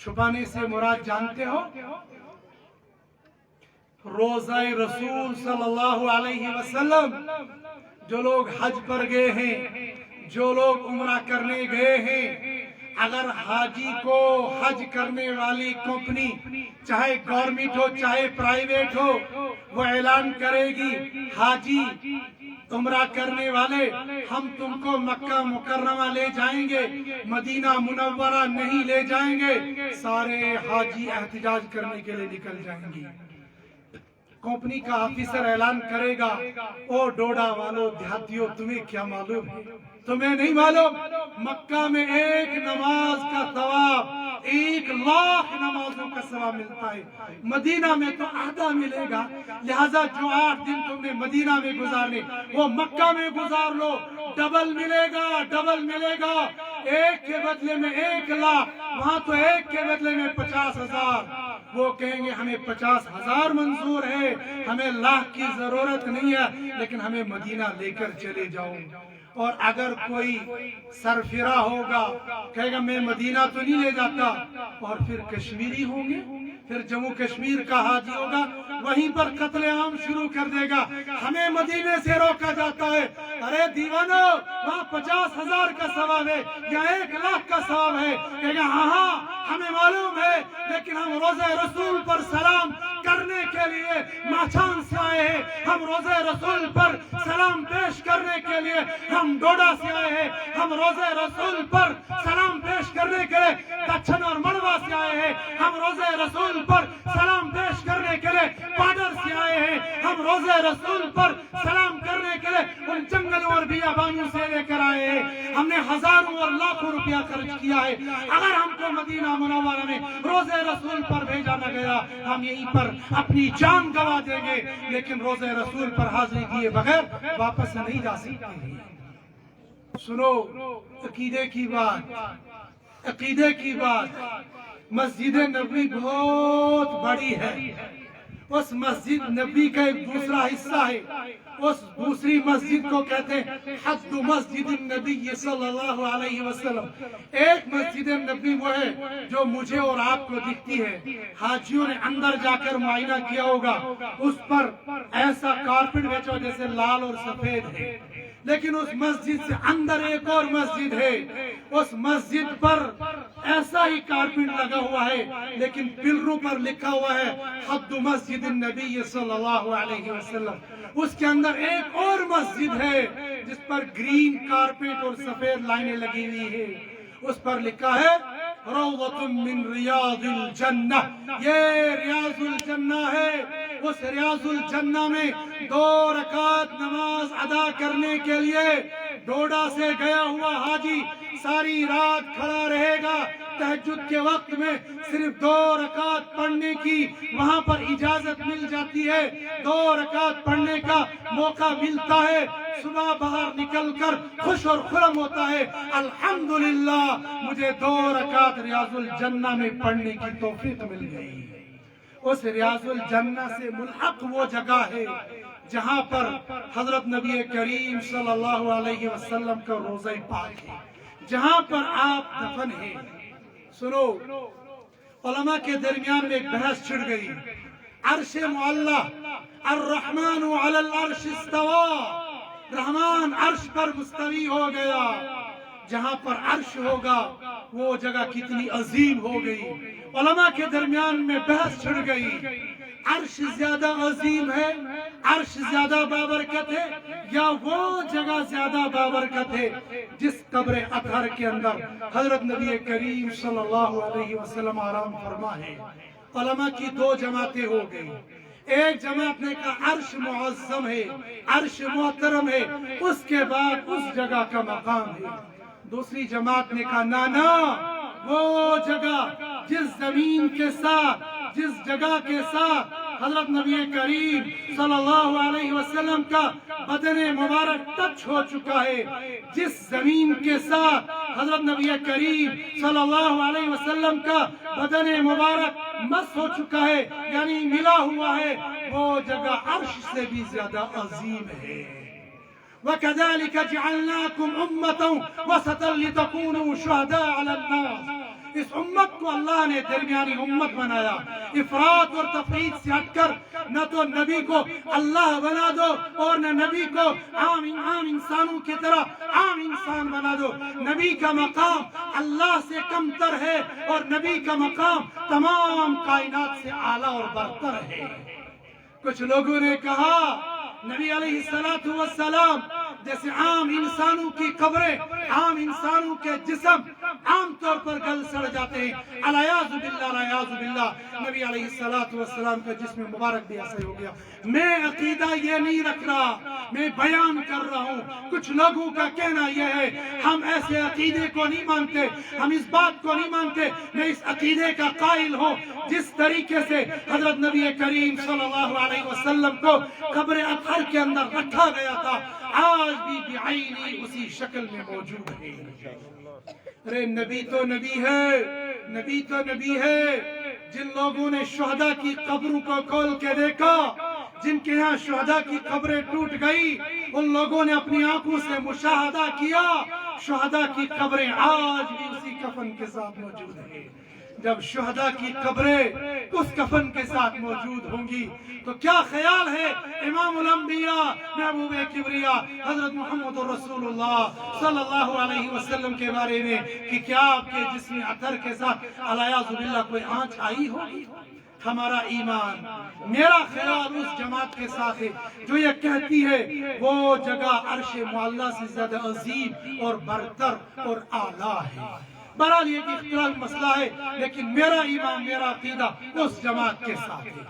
چھپانے سے مراد جانتے ہو؟ روزہ رسول صلی اللہ علیہ وسلم جو لوگ حج پر گئے ہیں، جو لوگ عمرہ کرنے گئے ہیں، اگر حاجی کو حج کرنے والی کمپنی چاہے گورنمنٹ ہو چاہے پرائیویٹ ہو وہ اعلان کرے گی، حاجی عمرہ کرنے والے ہم تم کو مکہ مکرمہ لے جائیں گے، مدینہ منورہ نہیں لے جائیں گے، سارے حاجی احتجاج کرنے کے لیے نکل جائیں گے۔ کمپنی کا آفیسر اعلان کرے گا، او ڈوڈا والو دیہاتیوں تمہیں کیا معلوم ہے؟ تمہیں نہیں معلوم مکہ میں ایک نماز کا ثواب 1,00,000 نمازوں کا ثواب ملتا ہے، مدینہ میں تو آدھا ملے گا، لہذا جو 8 دن تم نے مدینہ میں گزارنے وہ مکہ میں گزار لو، ڈبل ملے گا، ڈبل ملے گا، ایک کے بدلے میں 1,00,000، وہاں تو ایک کے بدلے میں 50,000۔ وہ کہیں گے ہمیں 50,000 منظور ہے، ہمیں 1,00,000 کی ضرورت نہیں ہے، لیکن ہمیں مدینہ لے کر چلے جاؤ۔ اور اگر کوئی سرفراہ ہوگا کہے گا میں مدینہ تو نہیں لے جاتا، اور پھر کشمیری ہوں گے، پھر جموں کشمیر کا حاجی ہوگا وہیں پر قتل عام شروع کر دے گا، ہمیں مدینے سے روکا جاتا ہے، ارے دیوانو وہاں 50,000 کا ثواب ہے یا 1,00,000 کا ثواب ہے، کہے گا ہاں ہاں ہمیں معلوم ہے، لیکن ہم روزہ رسول پر سلام کرنے کے لیے ماچھان سے آئے ہیں، ہم روزہ رسول پر سلام پیش کرنے کے لیے ہم ڈوڈا سے آئے ہیں، ہم روزہ رسول پر سلام پیش کرنے کے لیے کچھن اور مڑوا سے آئے ہیں، ہم روزہ رسول پر سلام پیش کرنے کے لیے پاڈر سے آئے ہیں، ہم روزہ رسول پر سلام کرنے کے لیے ان جنگلوں اور بیابانوں سے لے کر آئے ہیں، ہم نے ہزاروں اور لاکھوں روپیہ خرچ کیا ہے، اگر ہم کو مدینہ منورہ میں روزہ رسول پر بھیجا نہ گیا ہم یہیں پر اپنی جان گوا دیں گے، لیکن روزہ رسول پر حاضری کیے بغیر واپس نہیں جا سکتے۔ سنو عقیدے کی بات، عقیدے کی بات، مسجد نبوی بہت بڑی ہے، اس مسجد نبی کا ایک دوسرا حصہ ہے، اس دوسری مسجد کو کہتے ہیں حد مسجد النبی صلی اللہ علیہ وسلم۔ ایک مسجد نبی وہ ہے جو مجھے اور آپ کو دکھتی ہے، حاجیوں نے اندر جا کر معائنہ کیا ہوگا، اس پر ایسا کارپٹ بچھا جیسے لال اور سفید ہے، لیکن اس مسجد سے اندر ایک اور مسجد ہے، اس مسجد پر ایسا ہی کارپٹ لگا ہوا ہے، لیکن پلروں پر لکھا ہوا ہے حد مسجد النبی صلی اللہ علیہ وسلم۔ اس کے اندر ایک اور مسجد ہے جس پر گرین کارپٹ اور سفید لائنیں لگی ہوئی ہے، اس پر لکھا ہے روضۃ من ریاض الجنہ، یہ ریاض الجنہ ہے۔ اس ریاض الجنہ میں 2 رکعت نماز ادا کرنے کے لیے ڈوڈا سے گیا ہوا حاجی ساری رات کھڑا رہے گا، تہجد کے وقت میں صرف 2 رکعت پڑھنے کی وہاں پر اجازت مل جاتی ہے، 2 رکعت پڑھنے کا موقع ملتا ہے، صبح باہر نکل کر خوش اور خرم ہوتا ہے، الحمدللہ مجھے 2 رکعت ریاض الجنہ میں پڑھنے کی توفیق مل گئی۔ اس ریاض الجنہ سے ملحق وہ جگہ ہے جہاں پر حضرت نبی کریم صلی اللہ علیہ وسلم کا روضہ پاک ہے، جہاں پر آپ دفن ہیں۔ سنو علماء کے درمیان میں ایک بحث چھڑ گئی، عرش معلی، الرحمن علی العرش استوى، رحمان عرش پر مستوی ہو گیا، جہاں پر عرش ہوگا وہ جگہ کتنی عظیم ہو گئی۔ علماء کے درمیان میں بحث چھڑ گئی، عرش زیادہ عظیم ہے، عرش زیادہ بابرکت ہے، یا وہ جگہ زیادہ بابرکت ہے جس قبر اطہر کے اندر حضرت نبی کریم صلی اللہ علیہ وسلم آرام فرما ہے؟ علماء کی دو جماعتیں ہو گئی. ایک جماعت نے کہا عرش معظم ہے، عرش محترم ہے، اس کے بعد اس جگہ کا مقام ہے. دوسری جماعت نے کہا نانا، وہ جگہ جس زمین کے ساتھ، جس جگہ کے ساتھ حضرت نبی کریم صلی اللہ علیہ وسلم کا بدن مبارک ٹچ ہو چکا ہے، جس زمین کے ساتھ حضرت نبی کریم صلی اللہ علیہ وسلم کا بدن مبارک مس ہو چکا ہے، یعنی ملا ہوا ہے، وہ جگہ عرش سے بھی زیادہ عظیم ہے. وَكَذَلِكَ جَعَلْنَاكُمْ أُمَّةً وَسَطًا لِتَكُونُوا شُهَدَاءَ عَلَى النَّاسِ. اس امت کو اللہ نے درمیانی امت بنایا. افراط اور تفریط سے ہٹ کر نہ تو نبی کو اللہ بنا دو اور نہ نبی کو عام انسانوں کی طرح عام انسان بنا دو. نبی کا مقام اللہ سے کم تر ہے اور نبی کا مقام تمام کائنات سے اعلیٰ اور برتر ہے. کچھ لوگوں نے کہا نبی علیہ السلام جیسے عام انسانوں کی قبریں، عام انسانوں کے جسم عام طور پر گل سڑ جاتے ہیں. الیاذ باللہ، الیاذ باللہ. نبی علیہ السلام کا جسم مبارک بھی ایسا ہو گیا. میں عقیدہ یہ نہیں رکھ رہا، میں بیان کر رہا ہوں. کچھ لوگوں کا کہنا یہ ہے ہم ایسے عقیدے کو نہیں مانتے، ہم اس بات کو نہیں مانتے. میں اس عقیدے کا قائل ہوں جس طریقے سے حضرت نبی کریم صلی اللہ علیہ وسلم کو قبر اطہر کے اندر رکھا گیا تھا، آج بھی بعینی اسی شکل میں موجود ہے. ارے نبی تو نبی ہے، نبی تو نبی ہے. جن لوگوں نے شہداء کی قبروں کو کھول کے دیکھا، جن کے ہاں شہداء کی قبریں ٹوٹ گئی، ان لوگوں نے اپنی آنکھوں سے مشاہدہ کیا شہداء کی قبریں آج بھی اسی کفن کے ساتھ موجود ہیں. جب شہداء کی قبریں اس کفن کے ساتھ موجود ہوں گی تو کیا خیال ہے امام الانبیاء محبوب کبریا حضرت محمد رسول اللہ صلی اللہ علیہ وسلم کے بارے میں کہ کیا آپ کے جسم اطہر کے ساتھ الیاذ باللہ کوئی آنچ آئی ہوگی؟ ہمارا ایمان، میرا خیال اس جماعت کے ساتھ ہے جو یہ کہتی ہے وہ جگہ عرش معلیٰ سے زیادہ عظیم اور برتر اور اعلیٰ ہے. بہرحال یہ اختلاف مسئلہ ہے، لیکن میرا ایمان، میرا عقیدہ اس جماعت کے ساتھ ہے.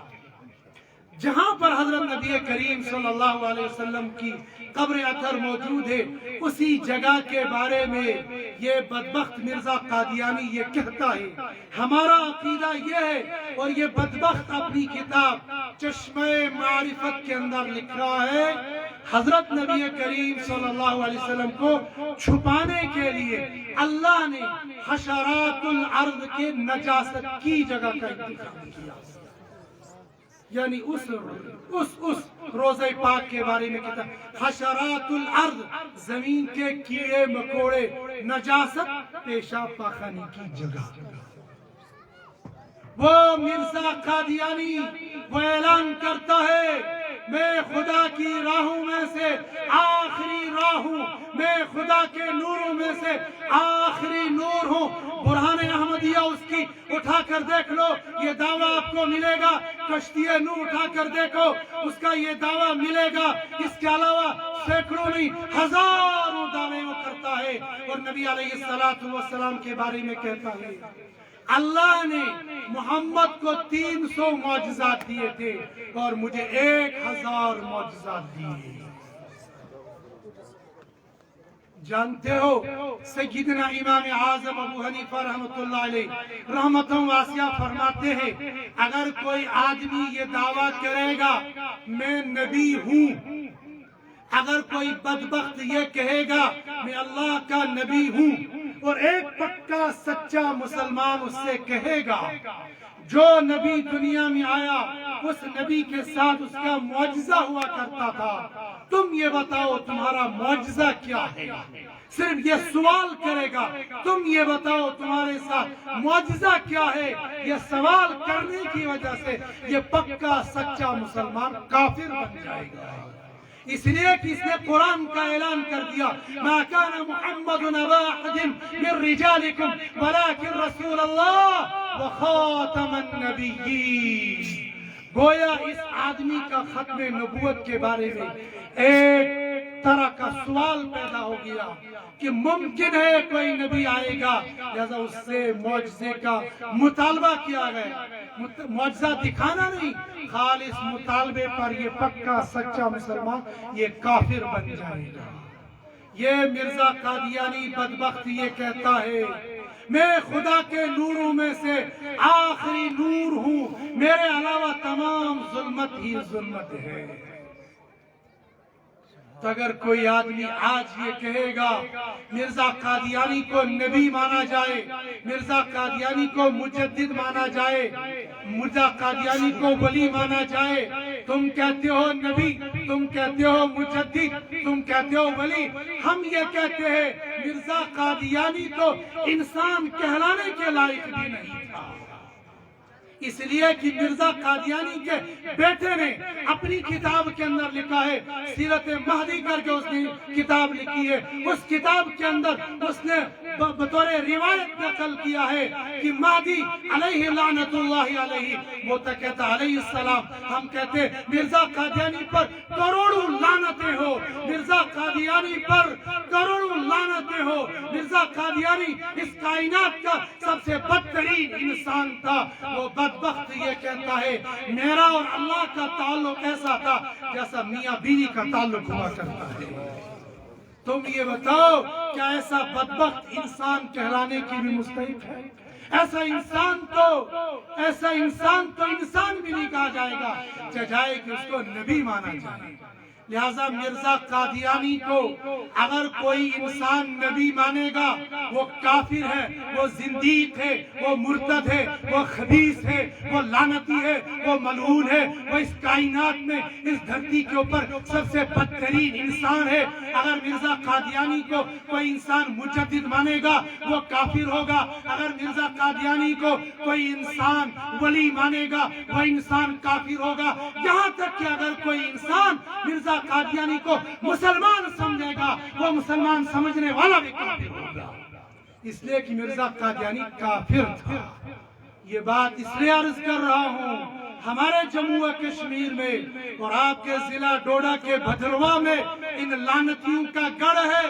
جہاں پر حضرت نبی کریم صلی اللہ علیہ وسلم کی قبر اطہر موجود ہے، اسی جگہ کے بارے میں یہ بدبخت مرزا قادیانی یہ کہتا ہے ہمارا عقیدہ یہ ہے، اور یہ بدبخت اپنی کتاب چشمہ معرفت کے اندر لکھ رہا ہے، حضرت نبی کریم صلی اللہ علیہ وسلم کو چھپانے کے لیے اللہ نے حشرات الارض کے نجاست کی جگہ کا انتخاب کیا. یعنی اس روزہ پاک کے بارے میں کہتا ہے حشرات الارض، زمین کے کیڑے مکوڑے، نجاست پیشاب پاخانے کی جگہ. وہ مرزا قادیانی وہ اعلان کرتا ہے میں خدا کی راہوں میں سے آخری راہ ہوں، میں خدا کے نوروں میں سے آخری نور ہوں. برہان احمدیہ اس کی اٹھا کر دیکھ لو، یہ دعویٰ آپ کو ملے گا. کشتی نور اٹھا کر دیکھو، اس کا یہ دعویٰ ملے گا. اس کے علاوہ سینکڑوں نہیں ہزاروں دعوے وہ کرتا ہے، اور نبی علیہ السلام کے بارے میں کہتا ہے اللہ نے محمد کو 300 معجزات دیے تھے اور مجھے 1000 معجزات دیے. جانتے ہو سیدنا امام اعظم ابو حنیفہ رحمۃ اللہ علیہ رحمتوں واسعہ فرماتے ہیں اگر کوئی آدمی یہ دعویٰ کرے گا میں نبی ہوں، اگر کوئی بدبخت یہ کہے گا میں اللہ کا نبی ہوں، اور ایک پکا سچا مسلمان اس سے کہے گا جو نبی دنیا میں آیا اس نبی کے ساتھ اس کا معجزہ ہوا کرتا تھا، تم یہ بتاؤ تمہارا معجزہ کیا ہے. صرف یہ سوال کرے گا تم یہ بتاؤ تمہارے ساتھ معجزہ کیا ہے. یہ سوال کرنے کی وجہ سے یہ پکا سچا مسلمان کافر بن جائے گا. اس لیے کہ اس نے قرآن کا اعلان کر دیا ما کان محمد ابا احد من رجالکم ولکن رسول اللہ وخاتم النبیین. گویا اس آدمی کا ختم نبوت کے بارے میں ایک طرح کا سوال پیدا ہو گیا کہ ممکن ہے کوئی نبی آئے گا، لہذا اس سے معجزے کا مطالبہ کیا گیا۔ معجزہ دکھانا نہیں، خالص مطالبے پر یہ پکا سچا مسلمان یہ کافر بن جائے گا۔ یہ مرزا قادیانی بدبخت یہ کہتا ہے میں خدا کے نوروں میں سے آخری نور ہوں، میرے علاوہ تمام ظلمت ہی ظلمت ہے۔ تو اگر کوئی آدمی آج یہ کہے گا مرزا قادیانی کو نبی مانا جائے، مرزا قادیانی کو مجدد مانا جائے، مرزا قادیانی کو ولی مانا جائے، تم کہتے ہو نبی، تم کہتے ہو مجدد، تم کہتے ہو ولی، ہم یہ کہتے ہیں مرزا قادیانی تو انسان کہلانے کے لائق بھی نہیں تھا، اس لیے کہ مرزا قادیانی کے بیٹے نے اپنی کتاب کے اندر لکھا ہے، سیرت مہدی کر کے اس نے کتاب لکھی ہے، اس کتاب کے اندر اس نے بطور روایت نقل کیا ہے کہ مہدی علیہ لعنت اللہ علیہ، وہ تو کہتا علیہ السلام، ہم کہتے ہیں مرزا قادیانی پر کروڑوں لعنتیں ہو، مرزا قادیانی پر کروڑوں لعنتیں ہو، مرزا قادیانی اس کائنات کا سب سے بدترین انسان تھا۔ وہ بدبخت یہ کہتا ہے میرا اور اللہ کا تعلق ایسا تھا جیسا میاں بیوی کا تعلق ہوا کرتا ہے۔ تم یہ بتاؤ کیا ایسا بدبخت انسان کہلانے کی بھی مستحق ہے؟ ایسا انسان تو انسان بھی نہیں کہا جائے گا، چاہے کہ اس کو نبی مانا جائے۔ لہذا مرزا قادیانی کو اگر کوئی انسان نبی مانے گا وہ کافر ہے، وہ زندیق ہے، وہ مرتد ہے، وہ خبیث ہے، وہ لعنتی ہے، وہ ملعون ہے، وہ اس کائنات میں اس دھرتی کے اوپر سب سے بدترین انسان ہے۔ اگر مرزا قادیانی کو کوئی انسان مجدد مانے گا وہ کافر ہوگا، اگر مرزا قادیانی کو کوئی انسان ولی مانے گا وہ انسان کافر ہوگا، یہاں تک کہ اگر کوئی انسان مرزا قادیانی کو مسلمان سمجھے گا وہ مسلمان سمجھنے والا بھی کافر ہوگا، اس لیے کہ مرزا قادیانی کافر تھا۔ یہ بات اس لیے عرض کر رہا ہوں، ہمارے جموں و کشمیر میں اور آپ کے ضلع ڈوڈا کے بھدرواہ میں ان لعنتیوں کا گڑھ ہے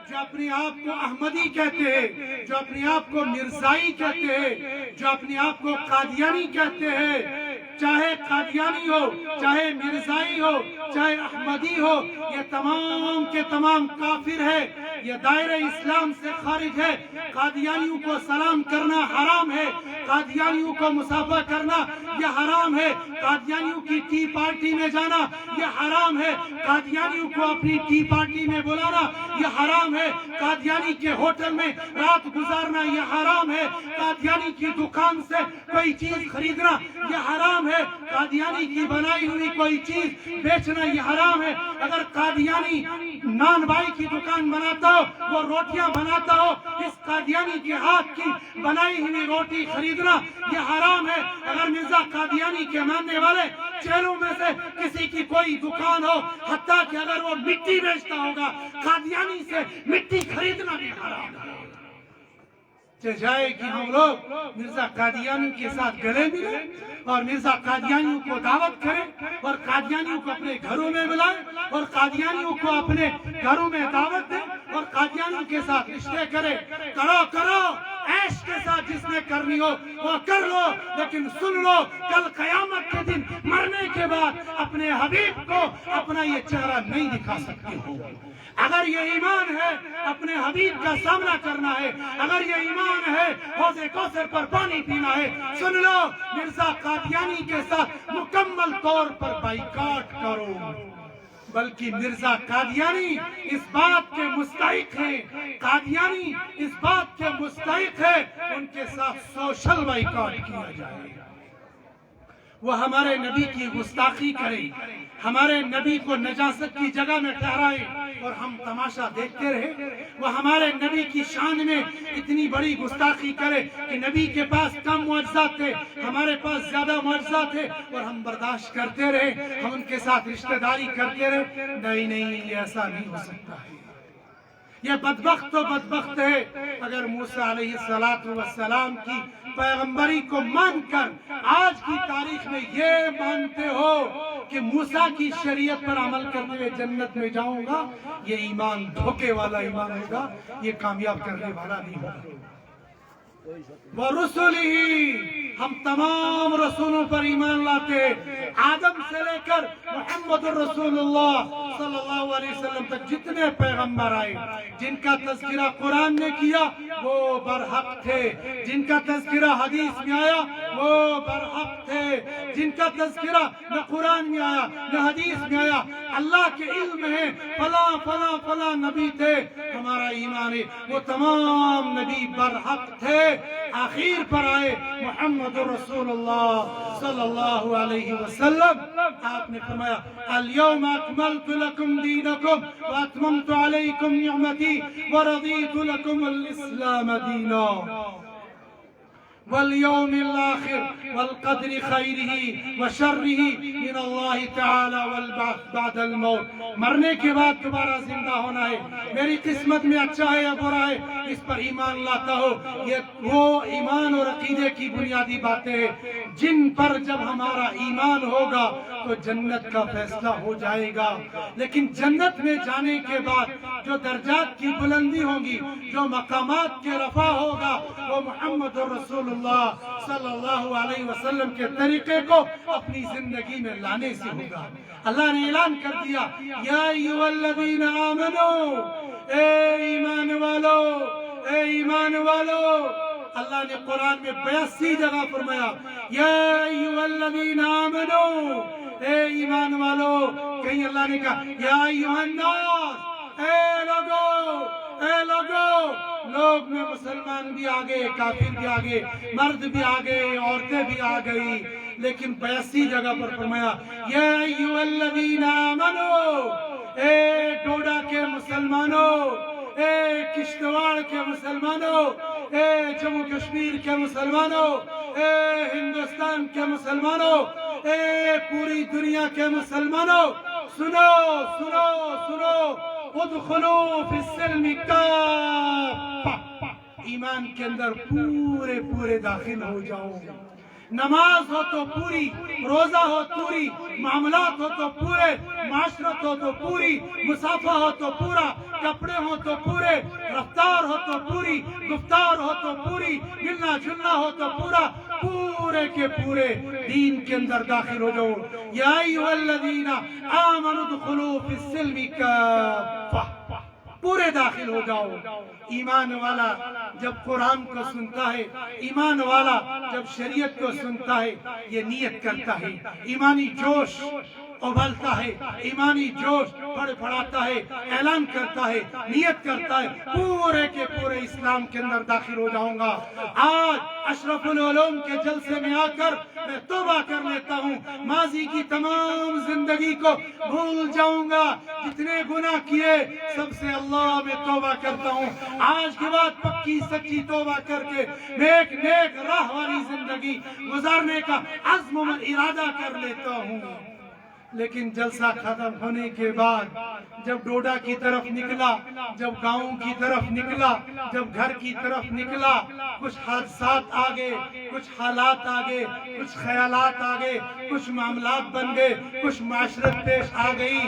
جو اپنے آپ کو احمدی کہتے ہیں، جو اپنے آپ کو مرزائی کہتے ہیں، جو اپنے آپ کو قادیانی کہتے ہیں۔ چاہے قادیانی ہو، چاہے مرزائی ہو، چاہے احمدی ہو، یہ تمام کے تمام کافر ہے، یہ دائرہ اسلام سے خارج ہے۔ قادیانیوں کو سلام کرنا حرام ہے، قادیانیوں کو مصافحہ کرنا یہ حرام ہے، قادیانیوں کی ٹی پارٹی میں جانا یہ حرام ہے، قادیانیوں کو اپنی ٹی پارٹی میں بلانا یہ حرام ہے، قادیانی کے ہوٹل میں رات گزارنا یہ حرام ہے، قادیانی کی دکان سے کوئی چیز خریدنا یہ حرام ہے، قادیانی کی بنائی ہوئی کوئی چیز بیچنا یہ حرام ہے۔ اگر قادیانی نان بائی کی دکان بناتا ہو، وہ روٹیاں بناتا ہو، اس قادیانی کے ہاتھ کی بنائی ہوئی روٹی خریدنا یہ حرام ہے۔ اگر مرزا قادیانی کے ماننے والے چہروں میں سے کسی کی کوئی دکان ہو، حتیٰ کہ اگر وہ مٹی بیچتا ہوگا، قادیانی سے مٹی خریدنا بھی حرام ہے۔ چاہے کہ ہم لوگ مرزا قادیانی کے ساتھ گلے ملیں اور مرزا قادیانیوں کو دعوت کریں اور قادیانیوں کو اپنے گھروں میں بلائیں اور قادیانیوں کو اپنے گھروں میں دعوت دیں اور قادیانیوں کے ساتھ رشتے کریں، کرو عیش کے ساتھ جس نے کرنی ہو وہ کر لو، لیکن سن لو کل قیامت کے دن مرنے کے بعد اپنے حبیب کو اپنا یہ چہرہ نہیں دکھا سکتے ہو۔ اگر یہ ایمان ہے اپنے حبیب کا سامنا کرنا ہے، اگر یہ ایمان ہے حوض کوثر پر پانی پینا ہے، سن لو مرزا قادیانی کے ساتھ مکمل طور پر بائیکاٹ کرو۔ بلکہ مرزا قادیانی اس بات کے مستحق ہیں، قادیانی اس بات کے مستحق ہے ان کے ساتھ سوشل بائیکاٹ کیا جائے، وہ ہمارے نبی کی گستاخی کرے، ہمارے نبی کو نجاست کی جگہ میں ٹھہرائے اور ہم تماشا دیکھتے رہے، وہ ہمارے نبی کی شان میں اتنی بڑی گستاخی کرے کہ نبی کے پاس کم معجزات تھے، ہمارے پاس زیادہ معجزات تھے اور ہم برداشت کرتے رہے، ہم ان کے ساتھ رشتہ داری کرتے رہے۔ نہیں، یہ ایسا نہیں ہو سکتا ہے، یہ بدبخت تو بدبخت ہے اگر موسیٰ علیہ السلام کی پیغمبری کو مان کر آج کی تاریخ میں یہ مانتے ہو کہ موسیٰ کی شریعت پر عمل کرتے ہوئے جنت میں جاؤں گا، یہ ایمان دھوکے والا ایمان ہوگا، یہ کامیاب کرنے والا نہیں ہوگا۔ وَرُسُلِهِ ہم تمام رسولوں پر ایمان لاتے ہیں، آدم سے لے کر محمد الرسول اللہ صلی اللہ علیہ وسلم تک جتنے پیغمبر آئے، جن کا تذکرہ قرآن نے کیا وہ برحق تھے، جن کا تذکرہ حدیث میں آیا وہ برحق تھے، جن کا تذکرہ نہ قرآن میں آیا نہ حدیث میں آیا، اللہ کے علم ہے فلاں فلاں فلاں نبی تھے، ہمارا ایمان ہے وہ تمام نبی برحق تھے۔ آخر پر آئے محمد رسول اللہ صلی اللہ علیہ وسلم، آپ نے فرمایا اليوم اکملت لکم دینکم واتممت علیکم نعمتی ورضیت لکم الاسلام دینا واليوم الآخر والقدر خیرہ وشرہ من اللہ تعالی والبعث بعد الموت، مرنے کے بعد دوبارہ زندہ ہونا ہے، میری قسمت میں اچھا ہے یا برا ہے اس پر ایمان لاتا ہو، یہ وہ ایمان اور عقیدے کی بنیادی باتیں ہیں جن پر جب ہمارا ایمان ہوگا تو جنت کا فیصلہ ہو جائے گا۔ لیکن جنت میں جانے کے بعد جو درجات کی بلندی ہوگی، جو مقامات کے رفع ہوگا، وہ محمد رسول اللہ صلی اللہ علیہ وسلم کے طریقے کو اپنی زندگی میں لانے سے ہوگا۔ اللہ نے اعلان کر دیا یا ایھا الذین آمنو، اے ایمان والو، اے ایمان والو۔ اللہ نے قرآن میں 82 جگہ فرمایا یا ایھا الذین آمنو، اے ایمان والو۔ کہیں اللہ نے کہا یا ایھا الناس، اے لوگو، اے لوگو۔ لوگ میں مسلمان بھی آگئے، کافر بھی آگئے، مرد بھی آگئے، عورتیں بھی آگئی، لیکن 82 جگہ پر فرمایا یا ایھا الذین آمنو، اے ڈوڈا کے مسلمانوں، اے کشتواڑ کے مسلمانوں، اے جموں کشمیر کے مسلمانوں، اے ہندوستان کے مسلمانوں، اے پوری دنیا کے مسلمانوں، سنو سنو سنو، ادخلوا فی السلم کافہ، ایمان کے اندر پورے پورے داخل ہو جاؤ۔ نماز ہو تو پوری، روزہ ہو پوری، معاملات ہو تو پورے، معاشرت ہو تو پوری، مسافہ ہو تو پورا، کپڑے ہو تو پورے، رفتار ہو تو پوری، گفتار ہو تو پوری، ملنا جلنا ہو تو پورا، پورے کے پورے دین کے اندر داخل ہو جاؤ۔ یا ایھا الذین آمنوا ادخلوا فی السلم کافہ، پورے داخل ہو جاؤ۔ ایمان والا جب قرآن کو سنتا ہے، ایمان والا جب شریعت کو سنتا ہے، یہ نیت کرتا ہے، ایمانی جوش ابلتا ہے، ایمانی جوش پڑھاتا ہے، اعلان کرتا ہے، نیت کرتا ہے پورے کے پورے اسلام کے اندر داخل ہو جاؤں گا۔ آج اشرف العلوم کے جلسے میں آ کر میں توبہ کر لیتا ہوں، ماضی کی تمام زندگی کو بھول جاؤں گا، جتنے گناہ کیے سب سے اللہ میں توبہ کرتا ہوں۔ آج کے بعد پکی سچی توبہ کر کے نیک نیک راہ والی زندگی گزارنے کا عزم و ارادہ کر لیتا ہوں۔ لیکن جلسہ ختم ہونے کے بعد جب ڈوڈا کی طرف نکلا، جب گاؤں کی طرف نکلا، جب گھر کی طرف نکلا، کچھ حادثات آگئے، کچھ حالات آگئے، کچھ خیالات آگئے، کچھ معاملات بن گئے، کچھ معاشرت پیش آ گئی،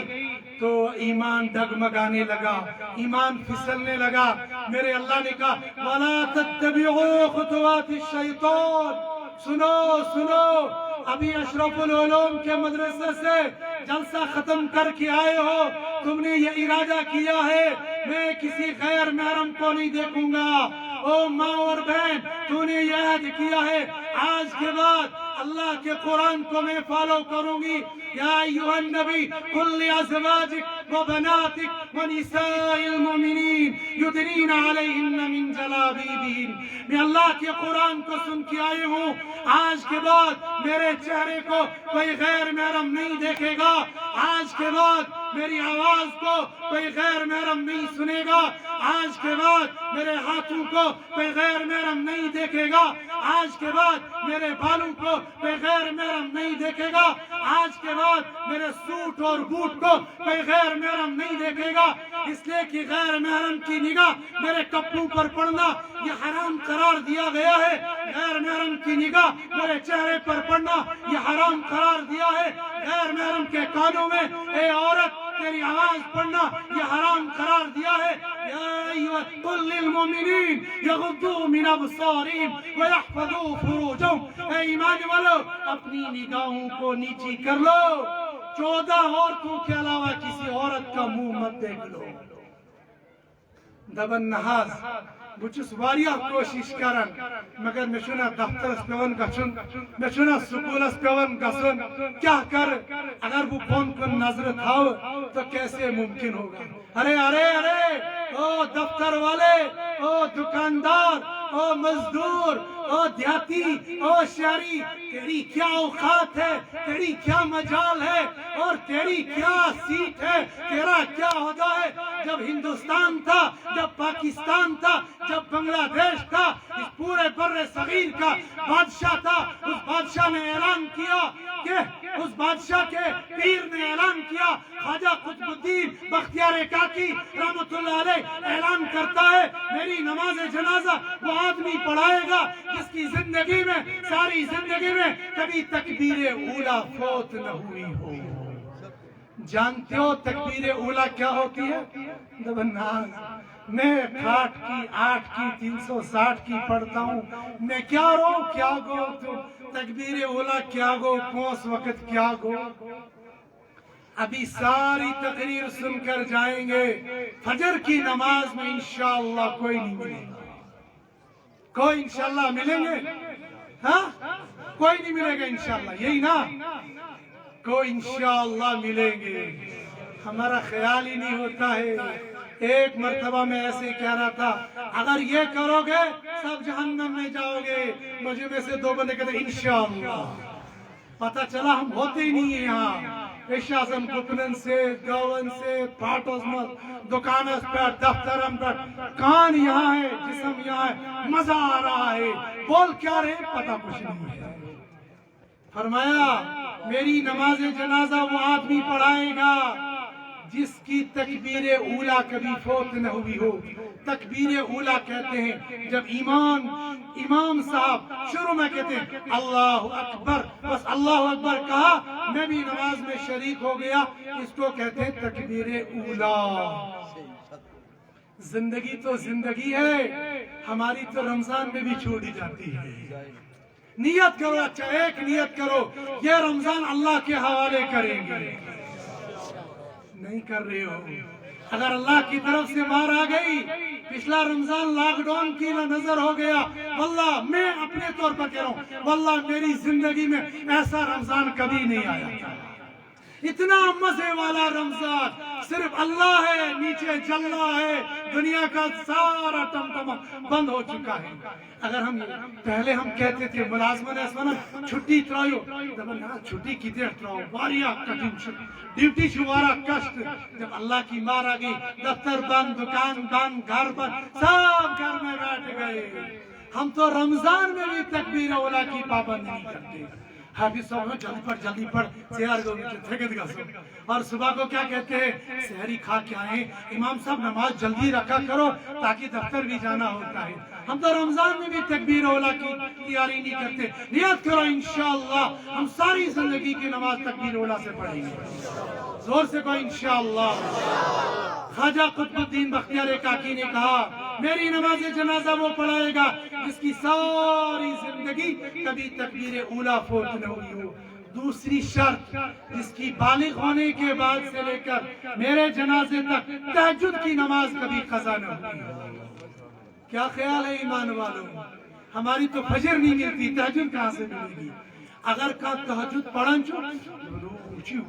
تو ایمان ڈگمگانے لگا، ایمان پھسلنے لگا۔ میرے اللہ نے کہا وَلَا تَتَّبِعُوا خُطُوَاتِ الشَّيْطَانِ، سنو سنو، ابھی اشرف العلوم کے مدرسے سے جلسہ ختم کر کے آئے ہو، تم نے یہ ارادہ کیا ہے میں کسی غیر محرم کو نہیں دیکھوں گا۔ او ماں اور بہن، تو نے یہ عہد کیا ہے آج کے بعد اللہ کے قرآن کو میں فالو کروں گی۔ یا ایھا النبی قل لازواجک وبناتک ونساء المؤمنین یدنین علیہن من جلابیبہن، میں اللہ کے قرآن کو سن کے آئے ہوں، آج کے بعد میرے چہرے کو کوئی غیر محرم نہیں دیکھے گا، آج کے بعد میری آواز کو کوئی غیر محرم نہیں سنے گا، آج کے بعد میرے ہاتھوں کو کوئی غیر محرم نہیں دیکھے گا، آج کے بعد میرے بالوں کو کوئی غیر محرم نہیں دیکھے گا، آج کے بعد میرے سوٹ اور بوٹ کو کوئی غیر غیر محرم نہیں دیکھے گا، اس لیے کہ غیر محرم کی نگاہ میرے کپڑوں پر پڑنا یہ حرام قرار دیا گیا ہے، غیر محرم کی نگاہ میرے چہرے پر پڑنا یہ حرام قرار دیا ہے، غیر محرم کے کانوں میں اے عورت تیری آواز پڑھنا یہ حرام قرار دیا ہے۔ یا ایھا قل للمؤمنین یغضوا من ابصارہم ویحفظوا فروجہم، اے ایمان والو اپنی نگاہوں کو نیچی کر لو، 14 عورتوں کے علاوہ کسی عورت کا منہ مت دیکھ لو۔ دبن نحاز بچس واریاہ کوشش کران مگر میں چھنا دفترس پیون گژھن، میں چھنا سکولس پیون گژھن، کیا کر اگر وہ بون کن نظر تھاو تو کیسے ممکن ہوگا؟ ارے ارے ارے او دفتر والے، او دکاندار، او مزدور، او دیہاتی، او شہری، تیری کیا اوقات ہے، تیری کیا مجال ہے اور تیری کیا سیٹ ہے، تیرا کیا عہدہ ہے؟ جب ہندوستان تھا، جب پاکستان تھا، جب بنگلہ دیش تھا، اس پورے بر صغیر کا بادشاہ تھا، اس بادشاہ نے اعلان کیا کہ اس بادشاہ کے پیر نے اعلان کیا، خواجہ قطب الدین بختیار کاکی رحمت اللہ علیہ اعلان کرتا ہے میری نماز جنازہ وہ آدمی پڑھائے گا جس کی زندگی میں، ساری زندگی میں کبھی تکبیر اولا فوت نہ ہوئی ہو۔ جانتے ہو تکبیر اولا کیا ہوتی ہے؟ میں 8 کی 360 کی پڑھتا ہوں، میں کیا رو کیا گو تو تکبیر اولا کیا گو کونس وقت کیا گو۔ ابھی ساری تقریر سن کر جائیں گے، فجر کی نماز میں انشاءاللہ کوئی نہیں ملے گا، کوئی انشاءاللہ ملیں گے؟ ہاں کوئی نہیں ملے گا انشاءاللہ، یہی نا، کوئی انشاءاللہ ملیں گے۔ ہمارا خیال ہی نہیں ہوتا ہے۔ ایک مرتبہ میں ایسے کہہ رہا تھا اگر یہ کرو گے سب جہنم میں جاؤ گے، مجھے میں سے 2 بندے کہتے انشاءاللہ، پتہ چلا ہم ہوتے ہی نہیں ہیں یہاں، ایشازم گپنن سے، گون سے، پاٹوز مت، دکانس پر، دفترم پر، کان یہاں ہے، جسم یہاں ہے، مزہ آ رہا ہے، بول کیا رہے پتہ کچھ نہیں ہے۔ فرمایا میری نماز جنازہ وہ آدمی پڑھائے گا جس کی تکبیر اولا کبھی فوت نہ ہوئی ہو۔ تکبیر اولا کہتے ہیں جب امام صاحب شروع میں کہتے ہیں اللہ اکبر، بس اللہ اکبر کہا میں بھی نماز میں شریک ہو گیا، اس کو کہتے ہیں تکبیر اولا۔ زندگی تو زندگی ہے، ہماری تو رمضان میں بھی چھوڑی جاتی ہے۔ نیت کرو، اچھا ایک نیت کرو یہ رمضان اللہ کے حوالے کریں گے، نہیں کر رہے ہو۔ اگر اللہ کی طرف سے مار آ گئی، پچھلا رمضان لاک ڈاؤن کی نظر ہو گیا، واللہ میں اپنے طور پر کہہ رہا ہوں، واللہ میری زندگی میں ایسا رمضان کبھی نہیں آیا تھا، اتنا مزے والا رمضان، صرف اللہ ہے، نیچے جلنا ہے، دنیا کا سارا ٹمٹم بند ہو چکا ہے۔ اگر پہلے ہم کہتے تھے ملازمن اسمنا چھٹی ترائیو، چھٹی کی دیر تراؤ، واریا کٹن ڈیوٹی شوارا کشت، جب اللہ کی مار آ گئی، دفتر بند، دکان بند، گھر بند، سب گھر میں بیٹھ گئے۔ ہم تو رمضان میں بھی تکبیر اولا کی پابند نہیں کرتے۔ حافظ صاحب جلدی پڑھ سیار گو تھکت گا سو، اور صبح کو کیا کہتے ہیں سحری کھا کے آئیں، امام صاحب نماز جلدی رکھا کرو تاکہ دفتر بھی جانا ہوتا ہے۔ ہم تو رمضان میں بھی تکبیر اولا کی تیاری نہیں کرتے۔ نیت کرو انشاءاللہ ہم ساری زندگی کی نماز تکبیر اولا سے پڑھیں گے، زور سے کوئی انشاءاللہ۔ خواجہ قطب الدین بختیار کاکی نے کہا میری نماز جنازہ وہ پڑھائے گا جس کی ساری زندگی کبھی تکبیر اولا فوت نہ ہوئی ہو۔ دوسری شرط جس کی بالغ ہونے کے بعد سے لے کر میرے جنازے تک تہجد کی نماز کبھی قضا نہ ہوئی ہو۔ کیا خیال ہے ایمان والوں؟ ہماری تو فجر نہیں ملتی، تہجد کہاں سے ملے گی؟ اگر کا تہجد پڑھن چو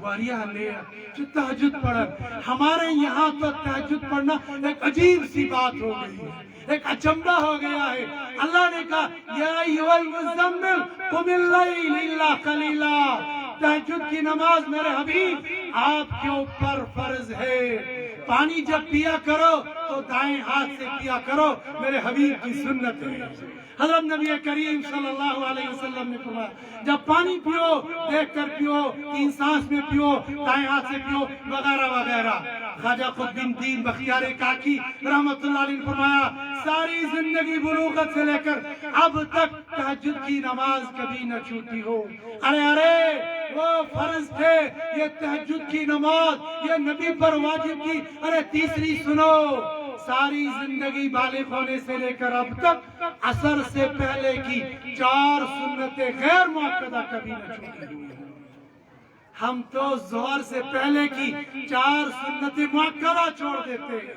واریاہ لے جو تہجد پڑھن، ہمارے یہاں تو تہجد پڑھنا ایک عجیب سی بات ہو گئی ہے، ایک اچنبا ہو گیا ہے۔ اللہ نے کہا یا ایھا المزمل قم اللیل الا قلیلا، تہجد کی نماز میرے حبیب آپ کے اوپر فرض ہے۔ پانی جب پیا کرو تو دائیں ہاتھ سے پیا کرو، میرے حبیب کی سنت ہے۔ حضرت نبی کریم صلی اللہ علیہ وسلم نے فرمایا جب پانی پیو دیکھ کر پیو، 3 سانس میں پیو، دائیں ہاتھ سے پیو، وغیرہ وغیرہ۔ خواجہ قطب الدین بختیار کاکی رحمت اللہ علیہ نے فرمایا ساری زندگی بلوغت سے لے کر اب تک تہجد کی نماز کبھی نہ چھوٹی ہو۔ ارے وہ فرض تھے، یہ تہجد کی نماز یہ نبی پر واجب کی، ارے تیسری سنو، ساری زندگی بالغ ہونے سے لے کر اب تک عصر سے پہلے کی 4 سنتیں غیر مؤکدہ کبھی نہ چھوٹی ہوئی۔ ہم تو ظہر سے پہلے کی 4 سنتیں مؤکدہ چھوڑ دیتے ہیں،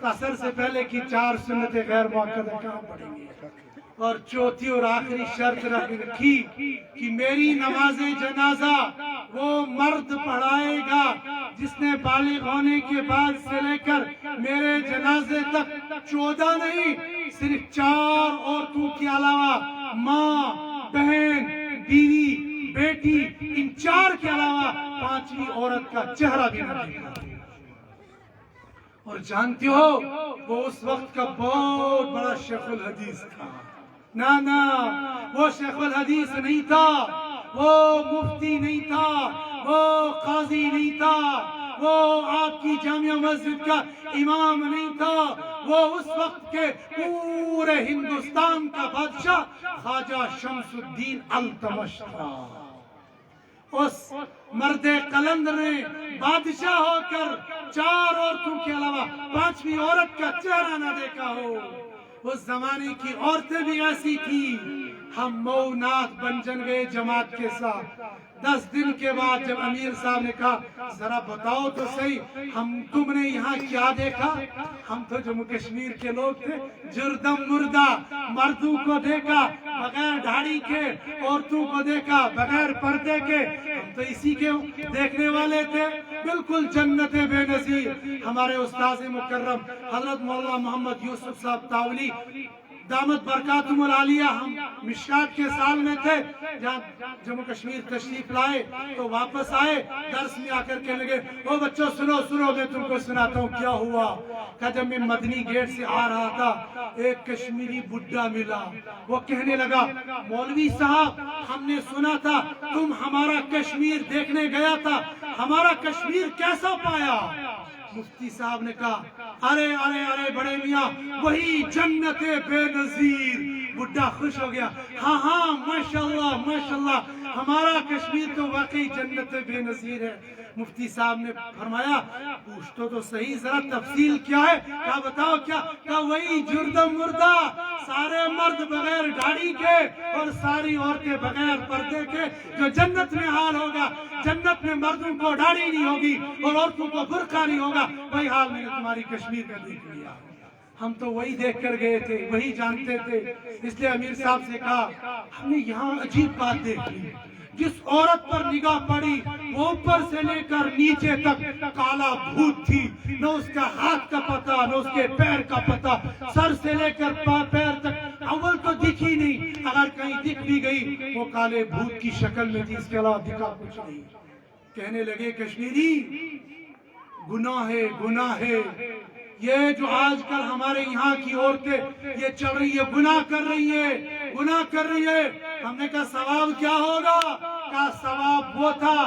تو عصر سے پہلے کی 4 سنتیں غیر مؤکدہ کہاں پڑیں گے؟ اور چوتھی اور آخری شرط رکھی کہ میری نماز جنازہ وہ مرد پڑھائے گا جس نے بالغ ہونے کے بعد سے لے کر میرے جنازے تک 14 نہیں، صرف 4 عورتوں کے علاوہ ماں، بہن، بیوی، بیٹی، ان 4 کے علاوہ 5ویں عورت کا چہرہ بھی نہ دیکھا۔ اور جانتے ہو وہ اس وقت کا بہت بڑا شیخ الحدیث تھا۔ نہ وہ شیخ الحدیث نہیں تھا، وہ مفتی نہیں تھا، وہ قاضی نہیں تھا، وہ آپ کی جامع مسجد کا امام نہیں تھا، وہ اس وقت کے پورے ہندوستان کا بادشاہ خواجہ شمس الدین التمش تھا۔ اس مرد قلند نے بادشاہ ہو کر 4 عورتوں کے علاوہ 5ویں عورت کا چہرہ نہ دیکھا ہو۔ اس زمانے کی عورتیں بھی ایسی تھی۔ ہم مؤنات بن گئے جماعت کے ساتھ۔ 10 دن کے بعد جب امیر صاحب نے کہا ذرا بتاؤ تو صحیح تم نے یہاں کیا دیکھا؟ ہم تو جموں کشمیر کے لوگ تھے، جردم مردہ مردوں کو دیکھا بغیر داڑھی کے، عورتوں کو دیکھا بغیر پردے کے، ہم تو اسی کے دیکھنے والے تھے۔ بالکل جنت بے نظیر۔ ہمارے استاذ مکرم حضرت مولانا محمد یوسف صاحب تاولی دامت برکاتہم العالیہ، ہم مشکات کے سال میں تھے جہاں جموں کشمیر تشریف لائے تو واپس آئے، درس میں آ کر کہنے لگے او بچوں سنو میں تم کو سناتا ہوں کیا ہوا۔ کہ جب میں مدنی گیٹ سے آ رہا تھا ایک کشمیری بڈھا ملا، وہ کہنے لگا مولوی صاحب ہم نے سنا تھا تم ہمارا کشمیر دیکھنے گیا تھا، ہمارا کشمیر کیسا پایا؟ مفتی صاحب نے کہا ارے بڑے میاں وہی جنت بے نظیر۔ بڈھا خوش ہو گیا، ہاں ماشاءاللہ ہمارا کشمیر تو واقعی جنت بے نظیر ہے۔ مفتی صاحب نے فرمایا پوچھ تو صحیح ذرا تفصیل کیا ہے؟ کیا بتاؤ کیا؟ کہا وہی جردم مردہ، سارے مرد بغیر داڑھی کے اور ساری عورتیں بغیر پردے کے جو جنت میں حال ہوگا، جنت میں مردوں کو داڑھی نہیں ہوگی اور عورتوں کو برقع نہیں ہوگا، وہی حال میں نے تمہاری کشمیر کا دیکھ لیا۔ ہم تو وہی دیکھ کر گئے تھے، وہی جانتے تھے۔ اس لیے امیر صاحب سے کہا ہم نے یہاں عجیب بات دیکھ لی، جس عورت پر نگاہ پڑی وہ اوپر سے لے کر نیچے تک کالا بھوت تھی، نہ اس کا ہاتھ کا پتہ نہ اس کے پیر کا پتہ، سر سے لے کر پیر تک اول تو دکھی نہیں، اگر کہیں دکھ بھی گئی وہ کالے بھوت کی شکل میں تھی، اس کے علاوہ دکھا کچھ نہیں۔ کہنے لگے کشمیری گناہ ہے یہ جو آج کل ہمارے یہاں کی عورتیں یہ چل رہی ہے، گناہ کر رہی ہے۔ ہم نے کہا ثواب کیا ہوگا؟ کہا ثواب وہ تھا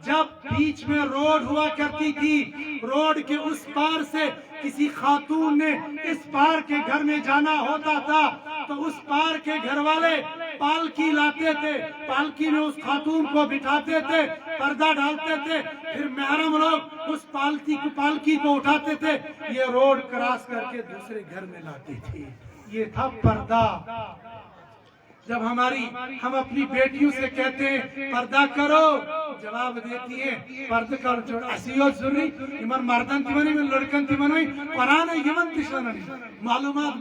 جب بیچ میں روڈ ہوا کرتی تھی، روڈ کے اس پار سے کسی خاتون نے اس پار کے گھر میں جانا ہوتا تھا تو اس پار کے گھر والے پالکی لاتے تھے، پالکی میں اس خاتون کو بٹھاتے تھے، پردہ ڈالتے تھے، پھر محرم لوگ اس پالکی کو اٹھاتے تھے، یہ روڈ کراس کر کے دوسرے گھر میں لاتے تھے۔ یہ تھا پردہ۔ جب ہم اپنی بیٹیوں سے کہتے ہیں پردہ کرو، جواب دیتی ہیں پردہ کرو چھوڑ اسیوت ضروری ایمان مردان تی منی میں لڑکن تی منوئی قرآن یمن تشننی۔ معلومات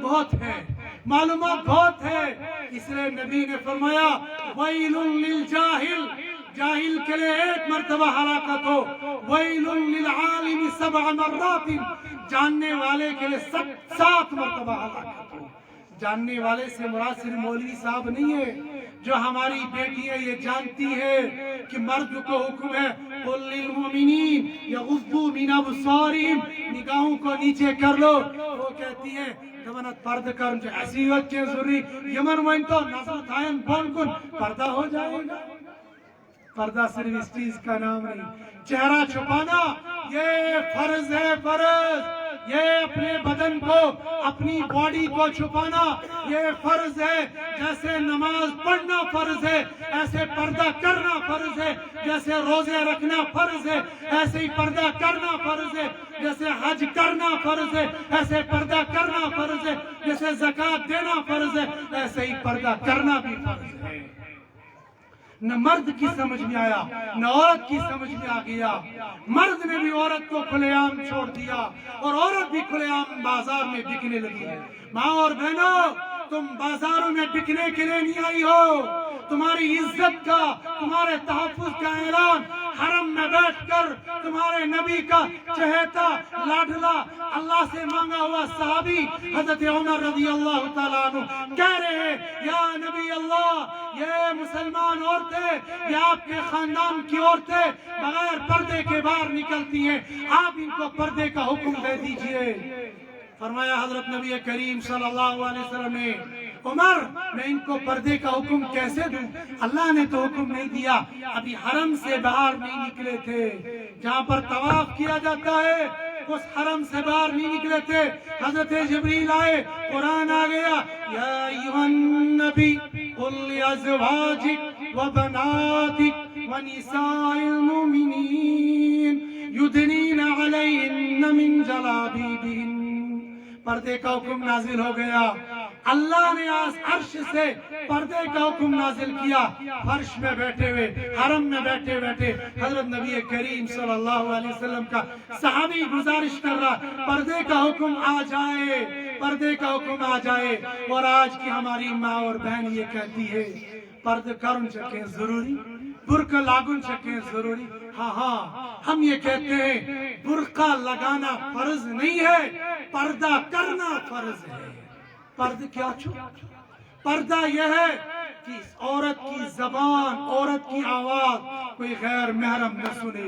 بہت ہے۔ اس لئے نبی نے فرمایا ویل للجاہل، جاہل کے لئے 1 مرتبہ ہلاکت ہو، ویل للعالم 7 مرات، جاننے والے کے لئے 7 مرتبہ ہلاکت ہو۔ جاننے والے سے مراد صرف مولوی صاحب نہیں ہے، جو ہماری بیٹیاں یہ جانتی ہے کہ مرد کو حکم ہے قل للمؤمنین یغضوا من ابصارہم، نگاہوں کو نیچے کر لو۔ وہ کہتی ہیں دمنت پرد کرن جو ایسی وقت کے ضروری یمن وین تو نظر تھائن بون کن پردہ ہو جائے گا. پردہ صرف اس چیز کا نام نہیں. چہرہ چھپانا یہ فرض ہے, فرض. یہ اپنے بدن کو, اپنی باڈی کو چھپانا یہ فرض ہے. جیسے نماز پڑھنا فرض ہے ایسے پردہ کرنا فرض ہے. جیسے روزے رکھنا فرض ہے ایسے ہی پردہ کرنا فرض ہے. جیسے حج کرنا فرض ہے ایسے پردہ کرنا فرض ہے. جیسے زکوٰۃ دینا فرض ہے ایسے ہی پردہ کرنا بھی فرض ہے. نہ مرد کی سمجھ میں آیا نہ عورت کی سمجھ میں آ گیا. مرد نے بھی عورت کو کھلے عام چھوڑ دیا اور عورت بھی کھلے عام بازار میں بکنے لگی. ماں اور بہنوں, تم بازاروں میں بکنے کے لیے نہیں آئی ہو. تمہاری عزت کا, تمہارے تحفظ کا اعلان حرم میں بیٹھ کر تمہارے نبی کا چہیتا لاڈلا اللہ سے مانگا ہوا صحابی حضرت عمر رضی اللہ تعالیٰ عنہ کہہ رہے ہیں یا نبی اللہ, یہ مسلمان عورتیں, یہ آپ کے خاندان کی عورتیں بغیر پردے کے باہر نکلتی ہیں, آپ ان کو پردے کا حکم دے دیجئے. فرمایا حضرت نبی کریم صلی اللہ علیہ وسلم نے, عمر میں ان کو پردے کا حکم کیسے دوں؟ اللہ نے تو حکم نہیں دیا, ابھی حرم سے باہر نہیں نکلے تھے. جہاں پر طواف کیا جاتا ہے اس حرم سے باہر نہیں نکلے تھے. حضرت جبریل آئے, قرآن آ گیا, یا ایھا النبی قل لازواجک وبناتک ونساء المؤمنین یدنین علیہن من جلابیبہن. پردے کا حکم نازل ہو گیا. اللہ نے عرش سے پردے کا حکم نازل کیا. فرش میں بیٹھے ہوئے, حرم میں بیٹھے بیٹھے حضرت نبی کریم صلی اللہ علیہ وسلم کا صحابی گزارش کر رہا, پردے کا حکم آ جائے, پردے کا حکم آ جائے. اور آج کی ہماری ماں اور بہن یہ کہتی ہے پردہ کرن چکے ضروری, برقع لاگن چکے ضروری. ہاں ہم یہ کہتے ہیں برقع لگانا فرض نہیں ہے, پردہ کرنا فرض ہے. پردہ کیا چھو؟ پردہ یہ ہے کہ عورت کی زبان, عورت کی آواز کوئی غیر محرم نہ سنے,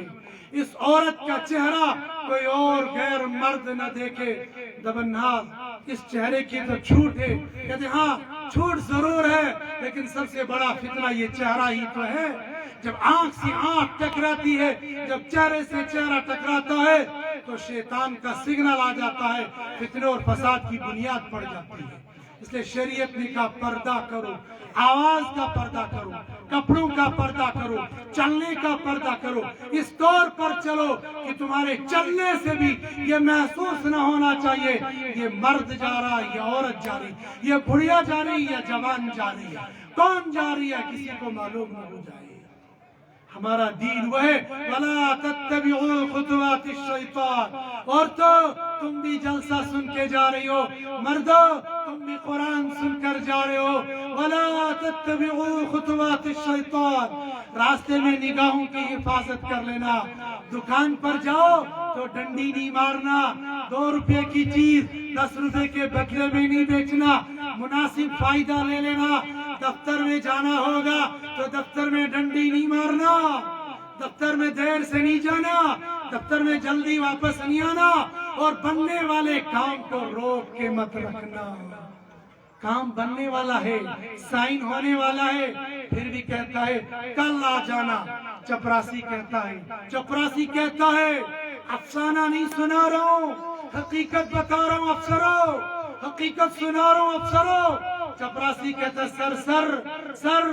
اس عورت کا چہرہ کوئی اور غیر مرد نہ دیکھے. دبناز, اس چہرے کی تو چھوٹ ہے. کہتے ہاں چھوٹ ضرور ہے لیکن سب سے بڑا فتنہ یہ چہرہ ہی تو ہے. جب آنکھ سے آنکھ ٹکراتی ہے, جب چہرے سے چہرہ ٹکراتا ہے تو شیطان کا سگنل آ جاتا ہے, فتنے اور فساد کی بنیاد پڑ جاتی ہے. اس لیے شریعت نے کہا پردہ کرو, آواز کا پردہ کرو, کپڑوں کا پردہ کرو, چلنے کا پردہ کرو. اس طور پر چلو کہ تمہارے چلنے سے بھی یہ محسوس نہ ہونا چاہیے یہ مرد جا رہا ہے, یہ عورت جا رہی, یہ بڑھیا جا رہی ہے, جوان جا رہی ہے, کون جا رہی ہے کسی کو معلوم نہ ہو جائے. ہمارا دین وہ ہے وَلَا تَتَّبِعُوا خُطُوَاتِ الشَّيْطَانِ. عورتوں تم بھی جلسہ سن کے جا رہی ہو, مردوں تم بھی قرآن سن کر جا رہے ہو. وَلَا تَتَّبِعُوا خُطُوَاتِ الشَّيْطَانِ. راستے میں نگاہوں کی حفاظت کر لینا. دکان پر جاؤ تو ڈنڈی نہیں مارنا, 2 روپے کی چیز 10 روپے کے بدلے میں نہیں بیچنا, مناسب فائدہ لے لینا. دفتر میں جانا ہوگا تو دفتر میں ڈنڈی نہیں مارنا, دفتر میں دیر سے نہیں جانا, دفتر میں جلدی واپس نہیں آنا, اور بننے والے کام کو روک کے مت رکھنا. کام بننے والا ہے, سائن ہونے والا ہے, پھر بھی کہتا ہے کل آ جانا. چپراسی کہتا ہے, چپراسی کہتا ہے افسانہ نہیں سنا رہا ہوں, حقیقت بتا رہا ہوں افسروں, حقیقت سنا رہا ہوں افسروں. چپراسی کہتا سر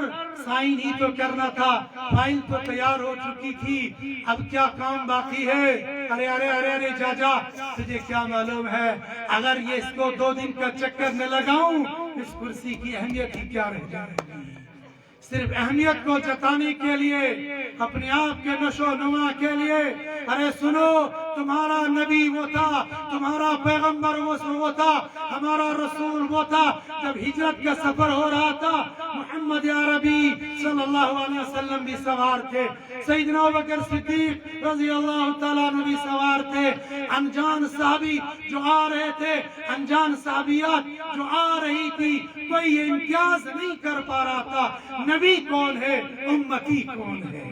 سائن ہی تو کرنا تھا, فائل تو تیار ہو چکی تھی, اب کیا کام باقی ہے؟ ارے جا, تجھے کیا معلوم ہے اگر یہ اس کو 2 دن کا چکر نہ لگاؤں اس کرسی کی اہمیت ہی کیا رہ جائے گی. صرف اہمیت کو جتانے کے لیے, اپنے آپ کے نشو و نما کے لیے. ارے سنو, تمہارا نبی وہ تھا, تمہارا پیغمبر وہ تھا, ہمارا رسول وہ تھا جب ہجرت کا سفر ہو رہا تھا محمد عربی صلی اللہ علیہ وسلم بھی سوار تھے, سیدنا ابوبکر صدیق رضی اللہ تعالیٰ عنہ بھی سوار تھے, انجان صحابی جو آ رہے تھے, انجان صحابیات جو آ رہی تھی, کوئی یہ امتیاز نہیں کر پا رہا تھا نبی کون ہے, امتی کون ہے.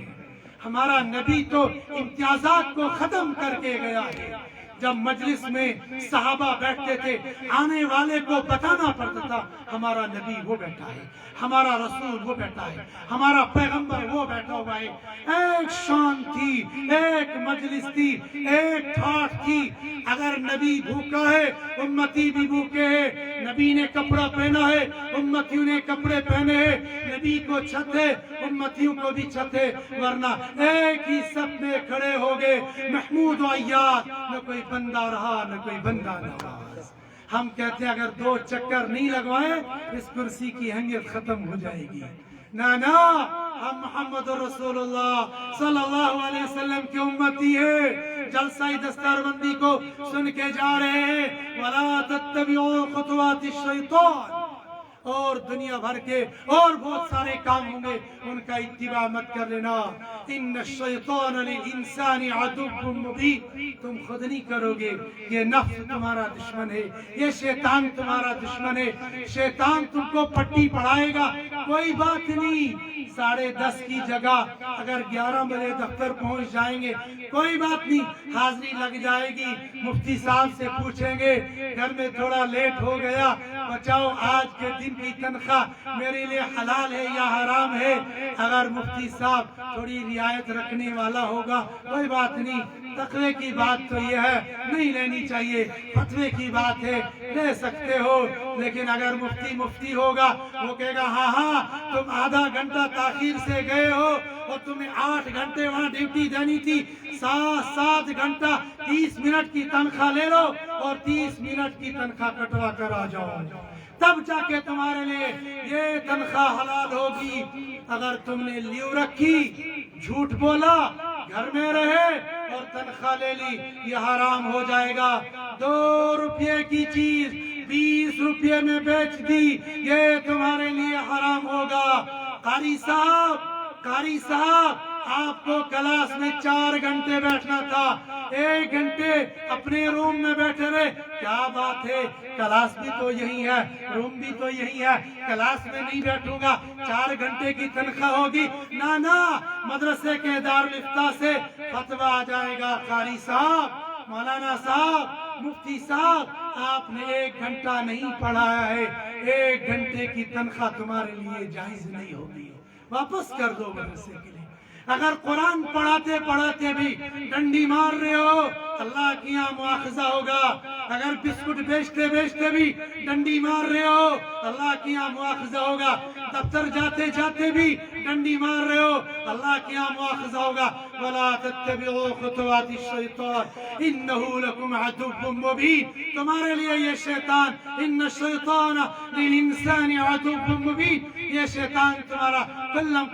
ہمارا نبی تو امتیازات کو ختم کر کے گیا ہے. جب مجلس میں صحابہ بیٹھتے تھے آنے والے کو بتانا پڑتا تھا ہمارا نبی وہ بیٹھا ہے، ہمارا رسول وہ بیٹھا ہے، ہمارا پیغمبر وہ بیٹھا ہوا ہے۔ ایک شان تھی، ایک مجلس تھی، ایک ٹھاٹ تھی۔ اگر نبی بھوکا ہے امتی بھی بھوکے ہیں، نبی نے کپڑا پہنا ہے امتیوں نے کپڑے پہنے ہیں، نبی کو چھت ہے امتیوں کو بھی چھت ہے، ورنہ ایک ہی سب میں کھڑے ہو گئے محمود و عیاد، نہ کوئی بندہ رہا نہ کوئی بندہ نواز۔ ہم کہتے ہیں اگر 2 چکر نہیں لگوائے اس کرسی کی اہمیت ختم ہو جائے گی۔ نا ہم محمد رسول اللہ صلی اللہ علیہ وسلم کی امتی ہے، جلسہ دستار بندی کو سن کے جا رہے ہیں۔ وَلَا تَتَّبِعُوا خُطُوَاتِ الشَّيْطَانِ، اور دنیا بھر کے اور بہت سارے کام ہوں گے ان کا اتباع مت کر لینا۔ ان الشیطان للانسان عدو مبین، تم خود نہیں کرو گے، یہ نفس تمہارا دشمن ہے، یہ شیطان تمہارا دشمن ہے۔ شیطان تم کو پٹی پڑھائے گا، کوئی بات نہیں، 10:30 کی جگہ اگر 11 بجے دفتر پہنچ جائیں گے کوئی بات نہیں، حاضری لگ جائے گی، مفتی صاحب سے پوچھیں گے گھر میں تھوڑا لیٹ ہو گیا، بچاؤ آج کے دن کی تنخواہ میرے لیے حلال ہے یا حرام ہے؟ اگر مفتی صاحب تھوڑی رعایت رکھنے والا ہوگا کوئی بات نہیں، تقوی کی بات تو یہ ہے نہیں لینی چاہیے، فتوے کی بات ہے لے سکتے ہو، لیکن اگر مفتی ہوگا وہ کہے گا ہاں تم آدھا گھنٹہ تاخیر سے گئے ہو اور تمہیں 8 گھنٹے وہاں ڈیوٹی دینی تھی، 7 گھنٹہ 30 منٹ کی تنخواہ لے لو اور 30 منٹ کی تنخواہ کٹوا کر آ جاؤ، تب جا کے تمہارے لیے یہ تنخواہ حلال ہوگی۔ اگر تم نے لیو رکھی، جھوٹ بولا، گھر میں رہے اور تنخواہ لے لی، یہ حرام ہو جائے گا۔ 2 روپے کی چیز 20 روپے میں بیچ دی، یہ تمہارے لیے حرام ہوگا۔ قاری صاحب آپ کو کلاس میں 4 گھنٹے بیٹھنا تھا، 1 گھنٹے اپنے روم میں بیٹھے رہے، کیا بات ہے؟ کلاس بھی تو یہی ہے، روم بھی تو یہی ہے، کلاس میں نہیں بیٹھوں گا 4 گھنٹے کی تنخواہ ہوگی؟ نا مدرسے کے دارالفتہ سے فتویٰ آ جائے گا، قاری صاحب، مولانا صاحب، مفتی صاحب، آپ نے 1 گھنٹہ نہیں پڑھایا ہے، 1 گھنٹے کی تنخواہ تمہارے لیے جائز نہیں ہوگی، واپس کر دو مدرسے کے لیے۔ اگر قرآن پڑھاتے بھی ڈنڈی مار رہے ہو اللہ کی یہاں مواخذہ ہوگا، اگر بسکٹ بیچتے بھی ڈنڈی مار رہے ہو اللہ کی یہاں مواخذہ ہوگا، دفتر جاتے بھی ڈنڈی مار رہے ہو اللہ کی یہاں مواخذہ ہوگا۔ وَلَا تَتَّبِعُوا خُطُوَاتِ الشَّيْطَانِ إِنَّهُ لَكُمْ عَدُوٌّ مُّبِينٌ، تمہارے لیے یہ شیطان، ان الشیطان للانسان عدو مبین، یہ شیطان تمہارا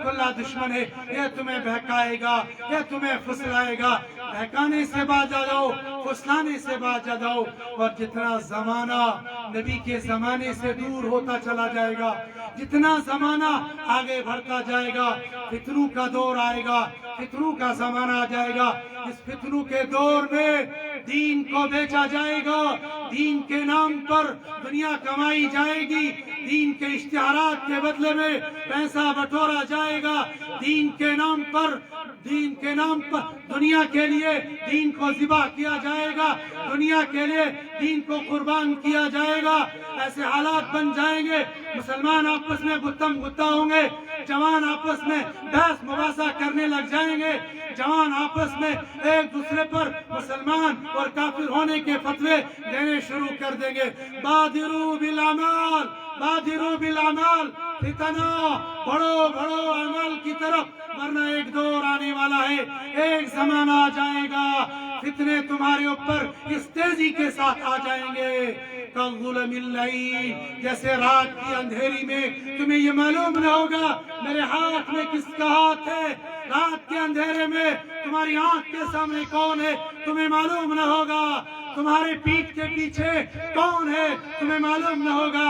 کھلا دشمن ہے، یہ تمہیں بہکائے گا، یہ تمہیں پھسلائے گا۔ بہکانے سے باز آ جاؤ، پھسلانے سے باز آ جاؤ، اور جتنا زمانہ نبی کے زمانے سے دور ہوتا چلا جائے گا، جتنا زمانہ آگے بڑھتا جائے گا، فتنوں کا دور آئے گا، فتنوں کا زمانہ آ جائے گا۔ اس فتنوں کے دور میں دین کو بیچا جائے گا، دین کے نام پر دنیا کمائی جائے گی، دین کے اشتہارات کے بدلے میں پیسہ بٹورا جائے گا، دین کے نام پر دنیا کے لیے دین کو ذبح کیا جائے گا، دنیا کے لیے دین کو قربان کیا جائے گا۔ ایسے حالات بن جائیں گے، مسلمان آپس میں گتم گتا ہوں گے، جوان آپس میں بحث مباحثہ کرنے لگ جائیں گے، جوان آپس میں ایک دوسرے پر مسلمان اور کافر ہونے کے فتوے دینے شروع کر دیں گے۔ بادروا بالاعمال فتنہ، بڑھو اعمال کی طرف، ورنہ ایک دور آنے والا ہے، ایک زمانہ آ جائے گا، فتنے تمہارے اوپر اس تیزی کے ساتھ آ جائیں گے۔ کظلم اللیل، جیسے رات کی اندھیری میں تمہیں یہ معلوم نہ ہوگا میرے ہاتھ میں کس کا ہاتھ ہے، رات کے اندھیرے میں تمہاری آنکھ کے سامنے کون ہے تمہیں معلوم نہ ہوگا، تمہارے پیٹھ کے پیچھے کون ہے تمہیں معلوم نہ ہوگا،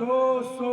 200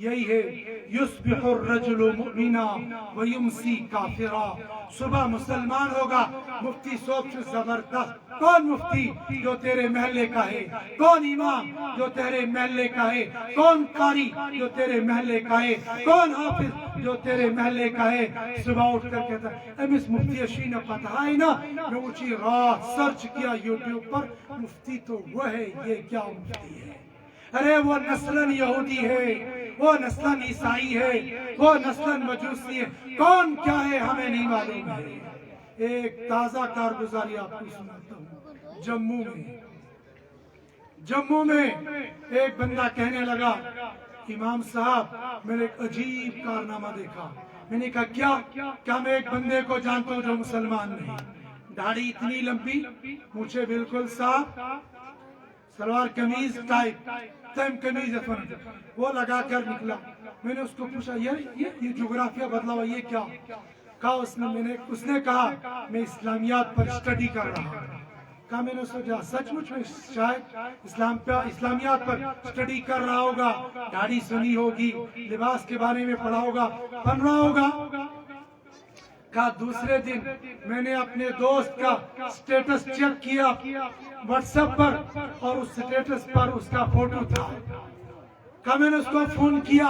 یہی ہے یصبح الرجل مؤمنا ویمسی کافرا. صبح مسلمان ہوگا. مفتی صوب سے زبردست. کون مفتی جو تیرے محلے کا ہے؟ کون امام جو تیرے محلے کا ہے؟ کون قاری جو تیرے محلے کا ہے؟ کون حافظ جو تیرے محلے کا ہے؟ صبح اٹھ کر کہتا ہے امس مفتی اشین پتہ ہے نا. میں اونچی رات سرچ کیا یوٹیوب پر, مفتی تو وہ ہے, یہ کیا مفتی ہے؟ ارے وہ نسلاً یہودی ہے, وہ نسلاً عیسائی ہے, وہ نسلاً مجوسی ہے. کون کیا ہے ہمیں نہیں معلوم ہے. ایک تازہ کارگزاری آپ کو سناتا ہوں. جموں میں ایک بندہ کہنے لگا امام صاحب میں نے ایک عجیب کارنامہ دیکھا. میں نے کہا کیا؟ میں ایک بندے کو جانتا ہوں جو مسلمان نہیں, داڑھی اتنی لمبی, مجھے بالکل صاف, سلوار قمیض ٹائپ, تم قمیض وہ لگا کر نکلا. میں نے اس کو پوچھا یہ جغرافیہ بدلا ہوا, یہ کیا کہا؟ اس نے کہا میں اسلامیات پر اسٹڈی کر رہا ہوں. کہا میں نے سوچا سچ مچ میں شاید اسلامیات پر اسٹڈی کر رہا ہوگا, داڑھی سنی ہوگی, لباس کے بارے میں پڑھا ہوگا, پڑھ رہا ہوگا. کہا دوسرے دن میں نے اپنے دوست کا سٹیٹس چیک کیا واٹس ایپ پر, اور اس سٹیٹس پر اس کا فوٹو تھا. کہا میں نے اس کو فون کیا,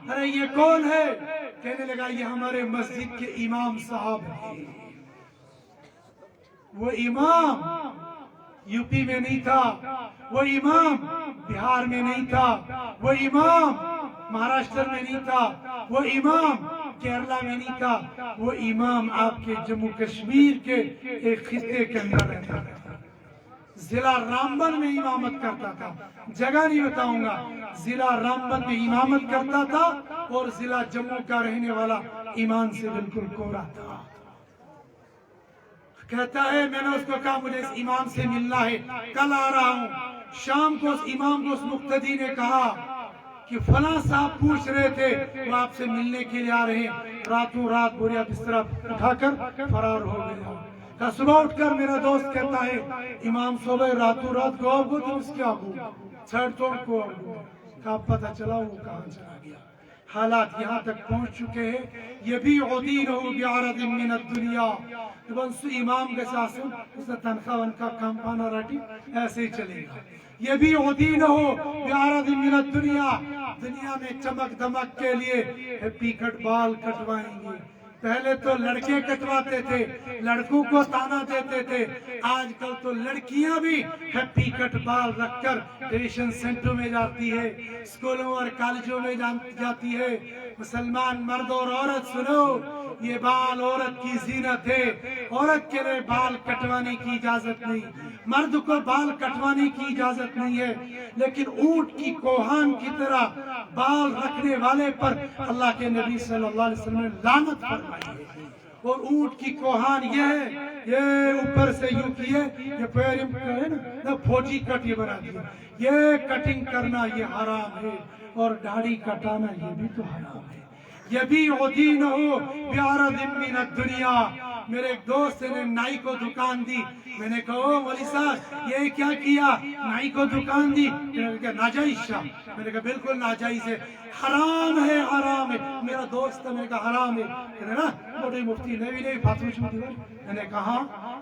ارے یہ کون ہے؟ کہنے لگا یہ ہمارے مسجد کے امام صاحب ہیں. وہ امام یو پی میں نہیں تھا, وہ امام بہار میں نہیں تھا, وہ امام مہاراشٹر میں نہیں تھا, وہ امام کیرلا میں نہیں تھا, وہ امام آپ کے جموں کشمیر کے ایک خطے کے اندر رہتا تھا. ضلع رامبن میں امامت کرتا تھا. جگہ نہیں بتاؤں گا, ضلع رامبن میں امامت کرتا تھا, اور ضلع جموں کا رہنے والا, ایمان سے بالکل کوڑا تھا. کہتا ہے میں نے اس کو کہا مجھے اس امام سے ملنا ہے, کل آ رہا ہوں. شام کو اس امام کو اس مقتدی نے کہا کہ فلاں صاحب پوچھ رہے تھے, وہ آپ سے ملنے کے لیے آ رہے ہیں. راتوں رات بوریا بستر اٹھا کر فرار ہو گیا. کہا صبح اٹھ کر میرا دوست کہتا ہے امام صبح راتوں رات گو گو تو اس کیا گو چھڑ توڑ کو گو. کہا پتہ چلا وہ کہاں چلا گیا. حالات یہاں تک پہنچ چکے ہیں. یبیع دینہ بعرض من الدنیا. امام کے ساتھ اس نے تنخواہ ونخواہ کام پانا رٹی, ایسے ہی چلے گا. یبیع دینہ بعرض من الدنیا. دنیا میں چمک دمک کے لیے ہیپی کٹ بال کٹوائیں گے. پہلے تو لڑکے کٹواتے تھے, لڑکوں کو تانا دیتے تھے. آج کل تو لڑکیاں بھی ہیپی کٹ بال رکھ کر ٹیوشن سینٹروں میں جاتی ہے, اسکولوں اور کالجوں میں جاتی ہے. مسلمان مرد اور عورت سنو, یہ بال عورت کی زینت ہے. عورت کے لیے بال کٹوانے کی اجازت نہیں, مرد کو بال کٹوانے کی اجازت نہیں ہے. لیکن اونٹ کی کوہان کی طرح بال رکھنے والے پر اللہ کے نبی صلی اللہ علیہ وسلم نے لعنت فرمائی ہے. اور اونٹ کی کوہان یہ ہے, یہ اوپر سے یوں کیے, یہ پیر نا فوجی کٹ یہ بنا دیا. یہ کٹنگ کرنا یہ حرام ہے, اور داڑھی کٹانا یہ بھی تو حرام ہے. یبیع دینہ بعرض من الدنیا. میرے ایک دوست نے نائی کو دکان دی. میں نے کہا او مولی صاحب یہ کیا کیا؟ نائی کو دکان دی. میں نے کہا ناجائز شاہ. میں نے کہا بالکل ناجائز ہے, حرام ہے, حرام ہے. میرا دوست میں نے کہا حرام ہے. کہتے نا موٹی مفتی نہیں فاتو چھوٹی. میں نے کہا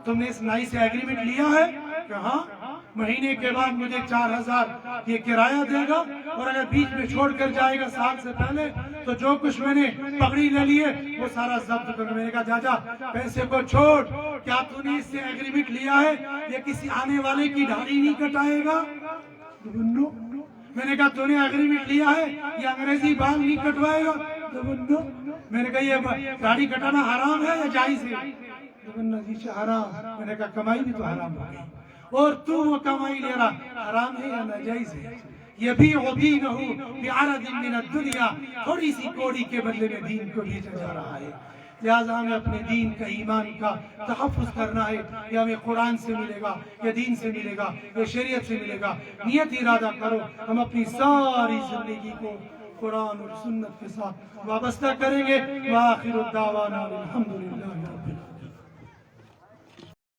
تم نے اس نائی سے ایگریمنٹ لیا ہے؟ کہا مہینے کے بعد مجھے 4000 یہ کرایہ دے گا, اور اگر بیچ میں چھوڑ کر جائے گا سال سے پہلے تو جو کچھ میں نے پگڑی لے لیے وہ سارا ضبط کر. میں نے کہا جا پیسے کو چھوڑ, کیا تو نے اس سے ایگریمنٹ لیا ہے یہ کسی آنے والے کی داڑھی نہیں کٹائے گا؟ میں نے کہا تو نے ایگریمنٹ لیا ہے یہ انگریزی بال نہیں کٹوائے گا؟ میں نے کہا یہ داڑھی کٹانا حرام ہے یا جائز ہے؟ حرام. میں نے کہا کمائی بھی تو حرام ہو گئی, اور تو وہ کمائی لے رہا, حرام ہے یا ناجائز ہے؟ یبیع دینہ بعرض من الدنیا. تھوڑی سی کوڑی کے بدلے میں دین کو بیچا جا رہا ہے. لہٰذا ہمیں اپنے دین کا, ایمان کا تحفظ کرنا ہے. یا ہمیں قرآن سے ملے گا, یا دین سے ملے گا, یا شریعت سے ملے گا. نیت ارادہ کرو, ہم اپنی ساری زندگی کو قرآن اور سنت کے ساتھ وابستہ کریں گے. وآخر الدعوانا الحمدللہ.